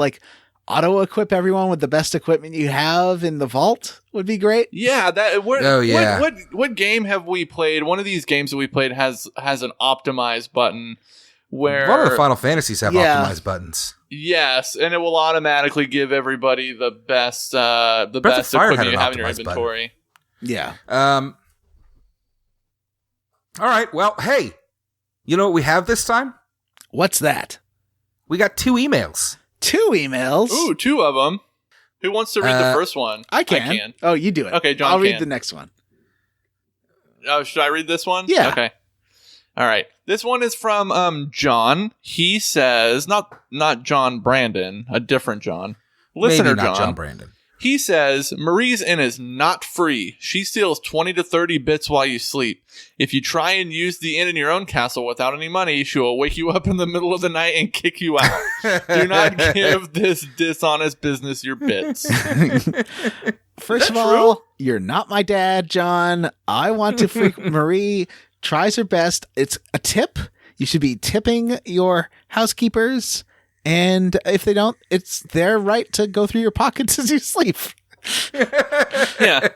auto-equip everyone with the best equipment you have in the vault would be great. Yeah, yeah. What game have we played? One of these games that we played has an optimize button where one of the Final Fantasies have optimized buttons. Yes, and it will automatically give everybody the best equipment you have in your inventory. Button. Yeah. All right. Well, hey, you know what we have this time? What's that? We got 2 emails. 2 emails? Ooh, 2 of them. Who wants to read the first one? I can. Oh, you do it. Okay, John I'll read the next one. Oh, should I read this one? Yeah. Okay. All right. This one is from John. He says, not John Brandon, a different John. Listener Maybe not John Brandon. He says, Marie's Inn is not free. She steals 20 to 30 bits while you sleep. If you try and use the inn in your own castle without any money, she will wake you up in the middle of the night and kick you out. Do not give this dishonest business your bits. First of all, you're not my dad, John. I want to freak Marie. Tries her best. It's a tip. You should be tipping your housekeepers. And if they don't, it's their right to go through your pockets as you sleep. Yeah.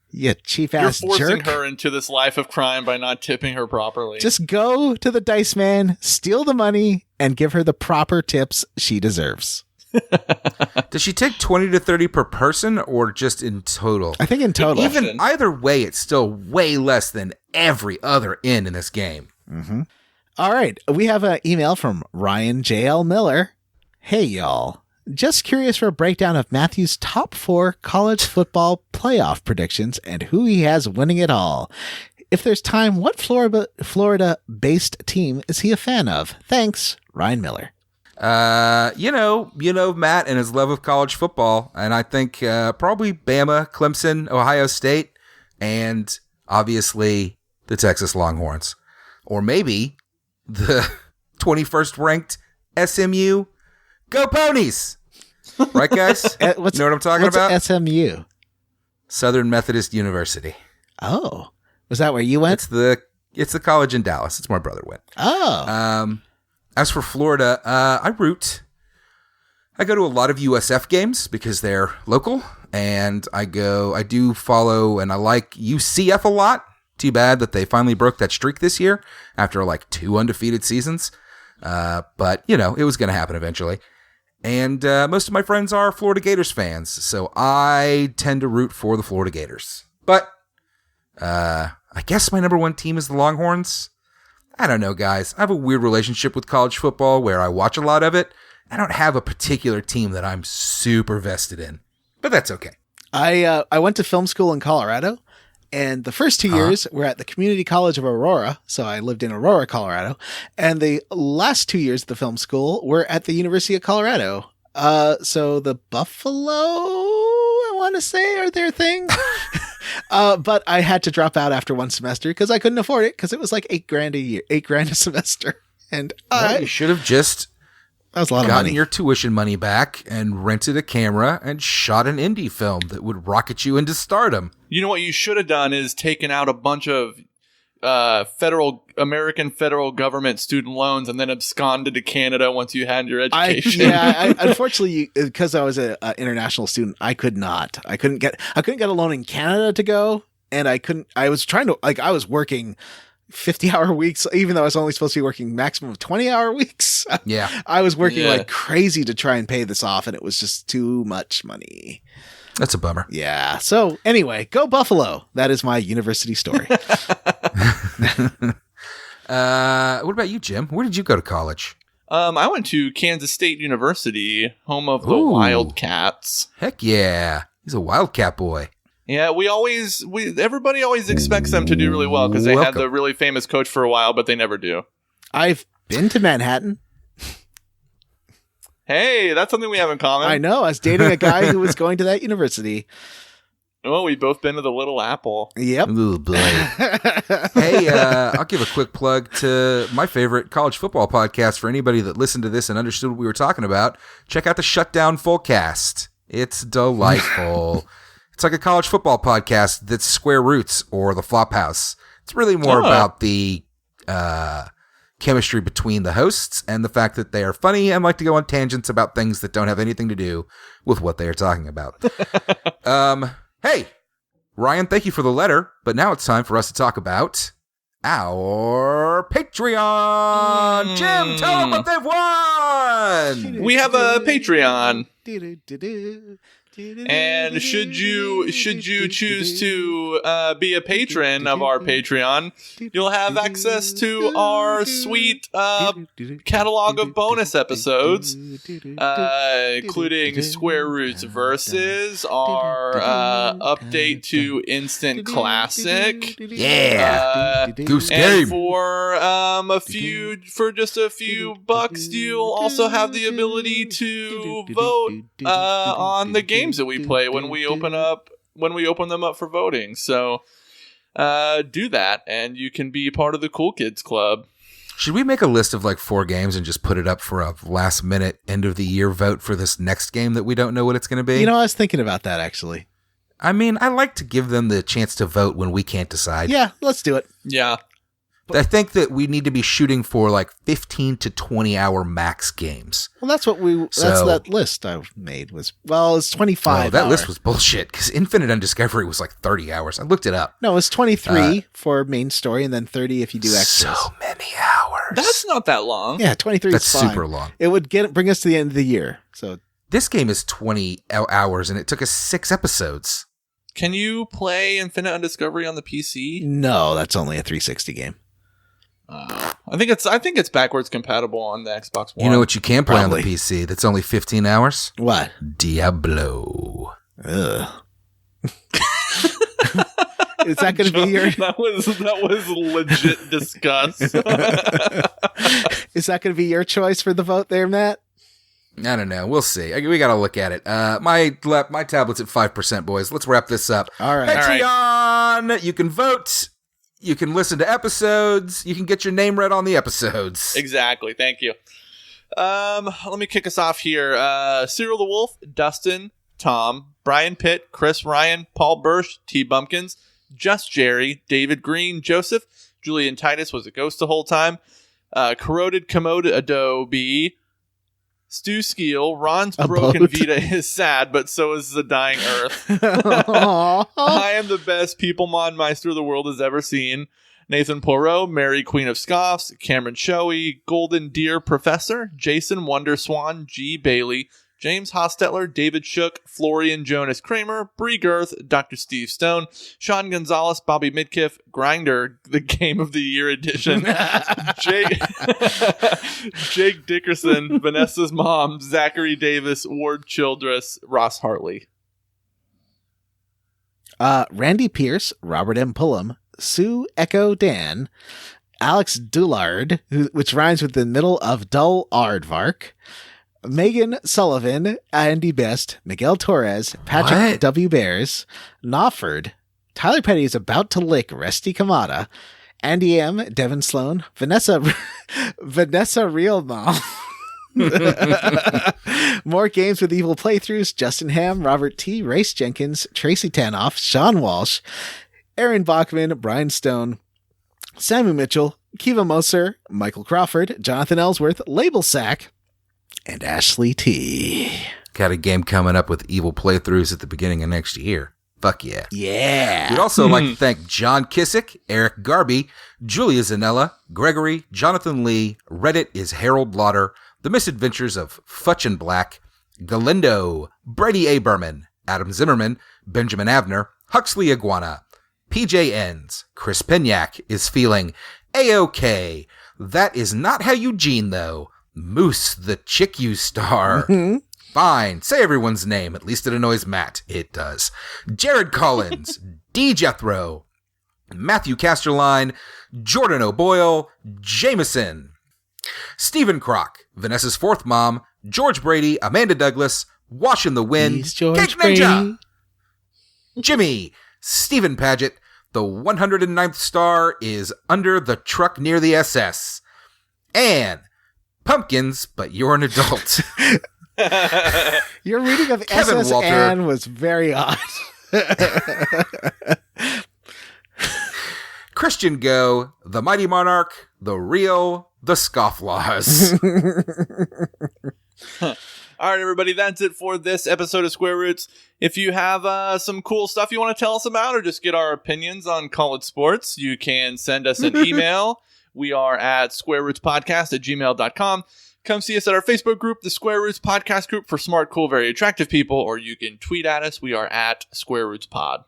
You cheap ass jerk. You're forcing her into this life of crime by not tipping her properly. Just go to the dice man, steal the money, and give her the proper tips she deserves. Does she take 20 to 30 per person or just in total? I think in total. Even either way, it's still way less than every other inn in this game. Mm-hmm. All right. We have an email from Ryan J.L. Miller. Hey, y'all. Just curious for a breakdown of Matthew's top 4 college football playoff predictions and who he has winning it all. If there's time, what Florida-based team is he a fan of? Thanks, Ryan Miller. You know Matt and his love of college football, and I think probably Bama, Clemson, Ohio State, and obviously the Texas Longhorns. Or maybe the 21st ranked SMU. Go Ponies! Right, guys? You know what I'm talking about? What's SMU? Southern Methodist University. Oh. Was that where you went? It's the college in Dallas. It's where my brother went. Oh. As for Florida, I go to a lot of USF games because they're local, and I do follow, and I like UCF a lot. Too bad that they finally broke that streak this year after 2 undefeated seasons. But, it was going to happen eventually. And most of my friends are Florida Gators fans, so I tend to root for the Florida Gators. But I guess my number 1 team is the Longhorns. I don't know, guys. I have a weird relationship with college football where I watch a lot of it. I don't have a particular team that I'm super vested in, but that's okay. I went to film school in Colorado. And the first 2 years were at the Community College of Aurora. So I lived in Aurora, Colorado. And the last 2 years of the film school were at the University of Colorado. So the Buffalo, I want to say, are their thing. But I had to drop out after one semester because I couldn't afford it because it was like $8,000 a year, $8,000 a semester. And You should have just that was a lot of gotten money. your tuition money back and rented a camera and shot an indie film that would rocket you into stardom. You know what you should have done is taken out a bunch of American federal government student loans and then absconded to Canada once you had your education. Unfortunately, because I was an international student, I could not. I couldn't get a loan in Canada to go, and I was working 50-hour weeks, even though I was only supposed to be working maximum of 20-hour weeks. Yeah. I was working like crazy to try and pay this off, and it was just too much money. That's a bummer. Yeah. So anyway, go Buffalo. That is my university story. What about you, Jim? Where did you go to college? I went to Kansas State University, home of the Ooh. Wildcats. Heck yeah. He's a Wildcat boy. Yeah, everybody always expects them to do really well because they had the really famous coach for a while, but they never do. I've been to Manhattan. Hey, that's something we have in common. I know. I was dating a guy who was going to that university. Well, we've both been to the Little Apple. Yep. Ooh, boy. Hey, I'll give a quick plug to my favorite college football podcast for anybody that listened to this and understood what we were talking about. Check out the Shutdown Fullcast. It's delightful. It's like a college football podcast that's Square Roots or the Flophouse. It's really more about the chemistry between the hosts and the fact that they are funny and like to go on tangents about things that don't have anything to do with what they are talking about. Hey, Ryan, thank you for the letter, but now it's time for us to talk about our Patreon. Jim, tell them what they've won. We have a Patreon. And should you choose to be a patron of our Patreon, you'll have access to our sweet catalog of bonus episodes, including Square Roots Versus, our update to Instant Classic. Yeah. Goose And game. for just a few bucks, you'll also have the ability to vote on the games that we play when we open them up for voting. So do that, and you can be part of the Cool Kids Club. Should we make a list of like 4 games and just put it up for a last minute end of the year vote for this next game that we don't know what it's going to be? You know, I was thinking about that actually. I mean, I like to give them the chance to vote when we can't decide. Yeah, let's do it. Yeah. I think that we need to be shooting for like 15 to 20 hour max games. Well, that's what that list I made was, it's 25. That list was bullshit because Infinite Undiscovery was like 30 hours. I looked it up. No, it's 23 for main story and then 30 if you do extras. So many hours. That's not that long. Yeah, 23 That's is fine. super long. It would bring us to the end of the year. So this game is 20 hours and it took us 6 episodes. Can you play Infinite Undiscovery on the PC? No, that's only a 360 game. I think it's backwards compatible on the Xbox One. You know what you can play Probably. on the PC that's only 15 hours? What? Diablo. Ugh. Is that going to be your? That was legit disgust. Is that going to be your choice for the vote there, Matt? I don't know. We'll see. We got to look at it. My tablet's at 5%, boys. Let's wrap this up. All right. Patreon! You can vote. You can listen to episodes. You can get your name read on the episodes. Exactly. Thank you. Let me kick us off here. Cyril the Wolf, Dustin, Tom, Brian Pitt, Chris Ryan, Paul Bursch, T. Bumpkins, Just Jerry, David Green, Joseph, Julian Titus was a ghost the whole time, Corroded Commode Adobe, Stu Skeel, Ron's broken Vita is sad, but so is the dying Earth. I am the best Peoplemon Meister the world has ever seen. Nathan Poirot, Mary Queen of Scoffs, Cameron Shoei, Golden Deer Professor, Jason Wonder Swan, G. Bailey, James Hostetler, David Shook, Florian Jonas Kramer, Bree Girth, Dr. Steve Stone, Sean Gonzalez, Bobby Midkiff, Grinder, the Game of the Year edition, Jake Dickerson, Vanessa's mom, Zachary Davis, Ward Childress, Ross Hartley. Randy Pierce, Robert M. Pullum, Sue Echo Dan, Alex Dullard, which rhymes with the middle of Dull Aardvark, Megan Sullivan, Andy Best, Miguel Torres, Patrick What? W. Bears, Knopford, Tyler Petty is about to lick Resty Kamada. Andy M, Devin Sloan, Vanessa Realmall. More games with evil playthroughs. Justin Ham, Robert T, Race Jenkins, Tracy Tanoff, Sean Walsh, Aaron Bachman, Brian Stone, Sammy Mitchell, Kiva Moser, Michael Crawford, Jonathan Ellsworth, Label Sack, and Ashley T. Got a game coming up with evil playthroughs at the beginning of next year. Fuck yeah. Yeah. We'd also like to thank John Kissick, Eric Garby, Julia Zanella, Gregory, Jonathan Lee, Reddit is Harold Lauder, The Misadventures of Futch and Black, Galindo, Brady A. Berman, Adam Zimmerman, Benjamin Avner, Huxley Iguana, PJ Ends, Chris Penyak is feeling A-OK. That is not how Eugene, though. Moose, the chick you star. Fine. Say everyone's name. At least it annoys Matt. It does. Jared Collins, D. Jethro, Matthew Casterline, Jordan O'Boyle, Jameson, Stephen Kroc, Vanessa's fourth mom, George Brady, Amanda Douglas, Wash in the Wind, He's George Cake Ninja, Brady. Jimmy, Stephen Paget. The 109th star is Under the Truck Near the SS. Anne, Pumpkins, but you're an adult. Your reading of Kevin SS Walter. Anne was very odd. Christian Go, The Mighty Monarch, The Real, The Scofflaws. All right, everybody, that's it for this episode of Square Roots. If you have some cool stuff you want to tell us about or just get our opinions on college sports, you can send us an email. We are at squarerootspodcast@gmail.com. Come see us at our Facebook group, the Square Roots Podcast Group for smart, cool, very attractive people, or you can tweet at us. We are at Square Roots Pod.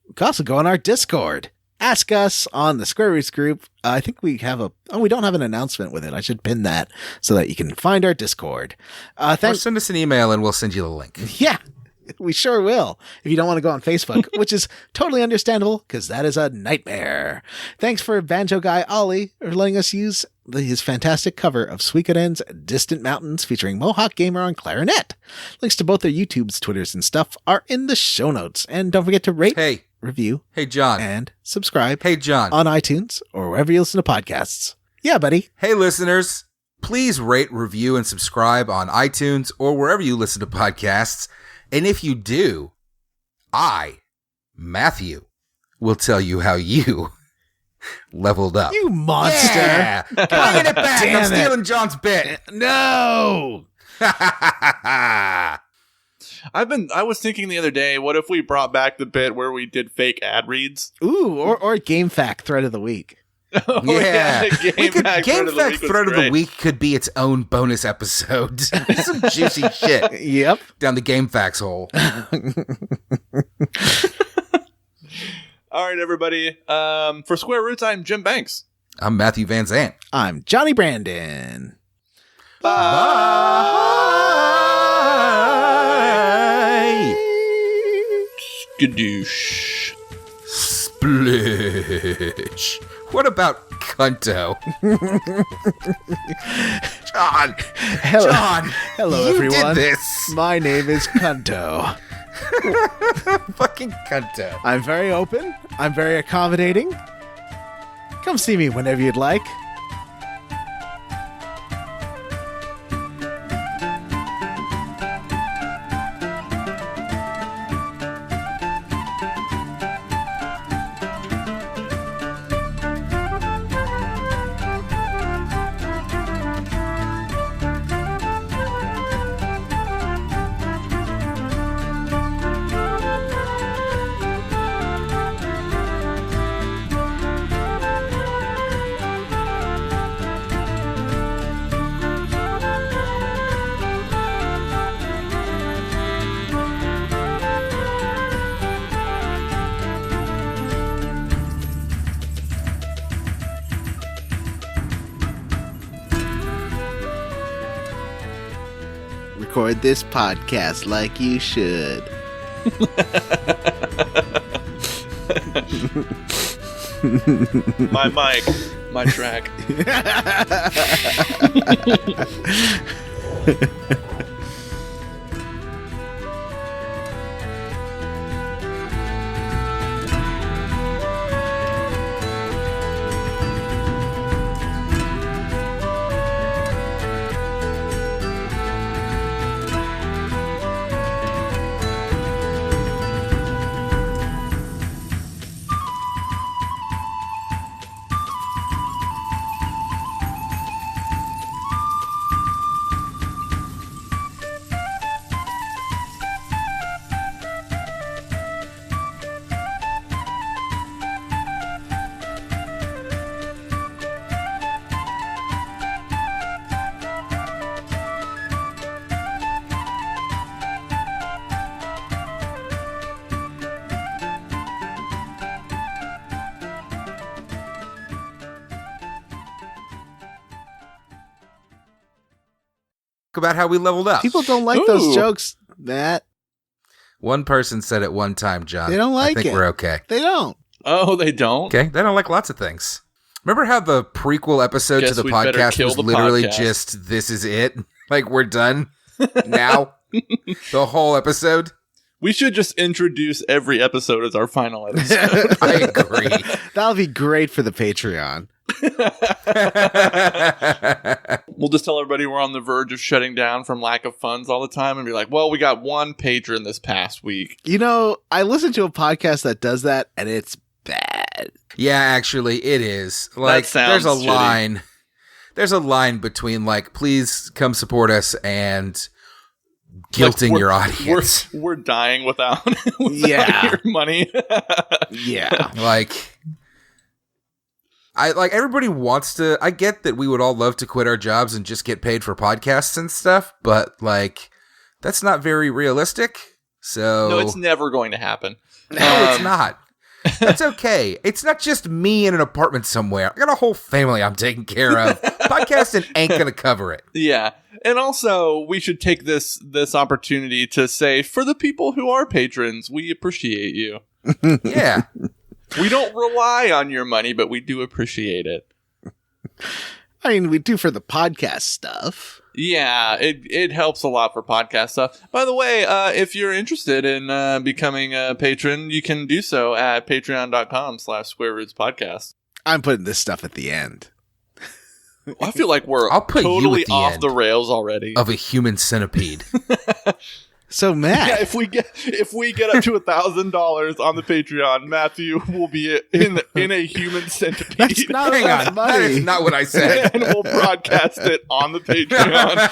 You can also go on our Discord. Ask us on the Square Roots group. I think we have we don't have an announcement with it. I should pin that so that you can find our Discord. Or send us an email and we'll send you the link. Yeah, we sure will. If you don't want to go on Facebook, which is totally understandable because that is a nightmare. Thanks for Banjo Guy Ollie for letting us use his fantastic cover of Suikoden's Distant Mountains featuring Mohawk Gamer on clarinet. Links to both their YouTubes, Twitters, and stuff are in the show notes. And don't forget to rate, review, John. and subscribe John. on iTunes or wherever you listen to podcasts. Yeah, buddy. Hey, listeners, please rate, review, and subscribe on iTunes or wherever you listen to podcasts. And if you do, I, Matthew, will tell you how you leveled up. You monster. Yeah! Bringing it back. Damn I'm it. stealing John's bit. No. I was thinking the other day, what if we brought back the bit where we did fake ad reads? Ooh, or Game Fact Thread of the Week. Oh, Game Fact Thread of the great. Week could be its own bonus episode. Some juicy shit Yep. down the Game Facts hole. All right, everybody. For Square Roots, I'm Jim Banks. I'm Matthew Van Zandt. I'm Johnny Brandon. Bye. Skadoosh. Splish. What about Kunto? John. Hello. John. Hello, you everyone. did this. My name is Kunto. Fucking Kunto. I'm very open. I'm very accommodating. Come see me whenever you'd like. Record this podcast like you should. My mic. My track. about how we leveled up. People don't like those jokes, Matt. One person said it one time, John. They don't like I think it. we're okay. They don't. Oh, they don't? Okay, they don't like lots of things. Remember how the prequel episode Guess to the we'd better podcast kill was the literally podcast. just, this is it? Like, we're done now? The whole episode? We should just introduce every episode as our final episode. I agree. That'll be great for the Patreon. We'll just tell everybody we're on the verge of shutting down from lack of funds all the time and be like, well, we got one patron this past week. You know, I listened to a podcast that does that, and it's bad. Yeah, actually, it is. Like, sounds there's a shitty. line. There's a line between, like, please come support us and guilting Like, your audience. We're dying without, Yeah. your money. Yeah. Like, everybody wants to. I get that we would all love to quit our jobs and just get paid for podcasts and stuff, but, like, that's not very realistic. So No, it's never going to happen. No, it's not. That's okay. It's not just me in an apartment somewhere. I got a whole family I'm taking care of. Podcasting ain't gonna cover it. Yeah. And also, we should take this opportunity to say, for the people who are patrons, we appreciate you. Yeah. We don't rely on your money, but we do appreciate it. I mean, we do for the podcast stuff. Yeah, it helps a lot for podcast stuff. By the way, if you're interested in becoming a patron, you can do so at patreon.com/squarerootspodcast. I'm putting this stuff at the end. I feel like we're I'll put you totally at the off end the rails already. Of a human centipede. So, Matt. Yeah, if we get up to $1,000 on the Patreon, Matthew will be in a human centipede. That's not Hang enough on. money. That is not what I said. And we'll broadcast it on the Patreon.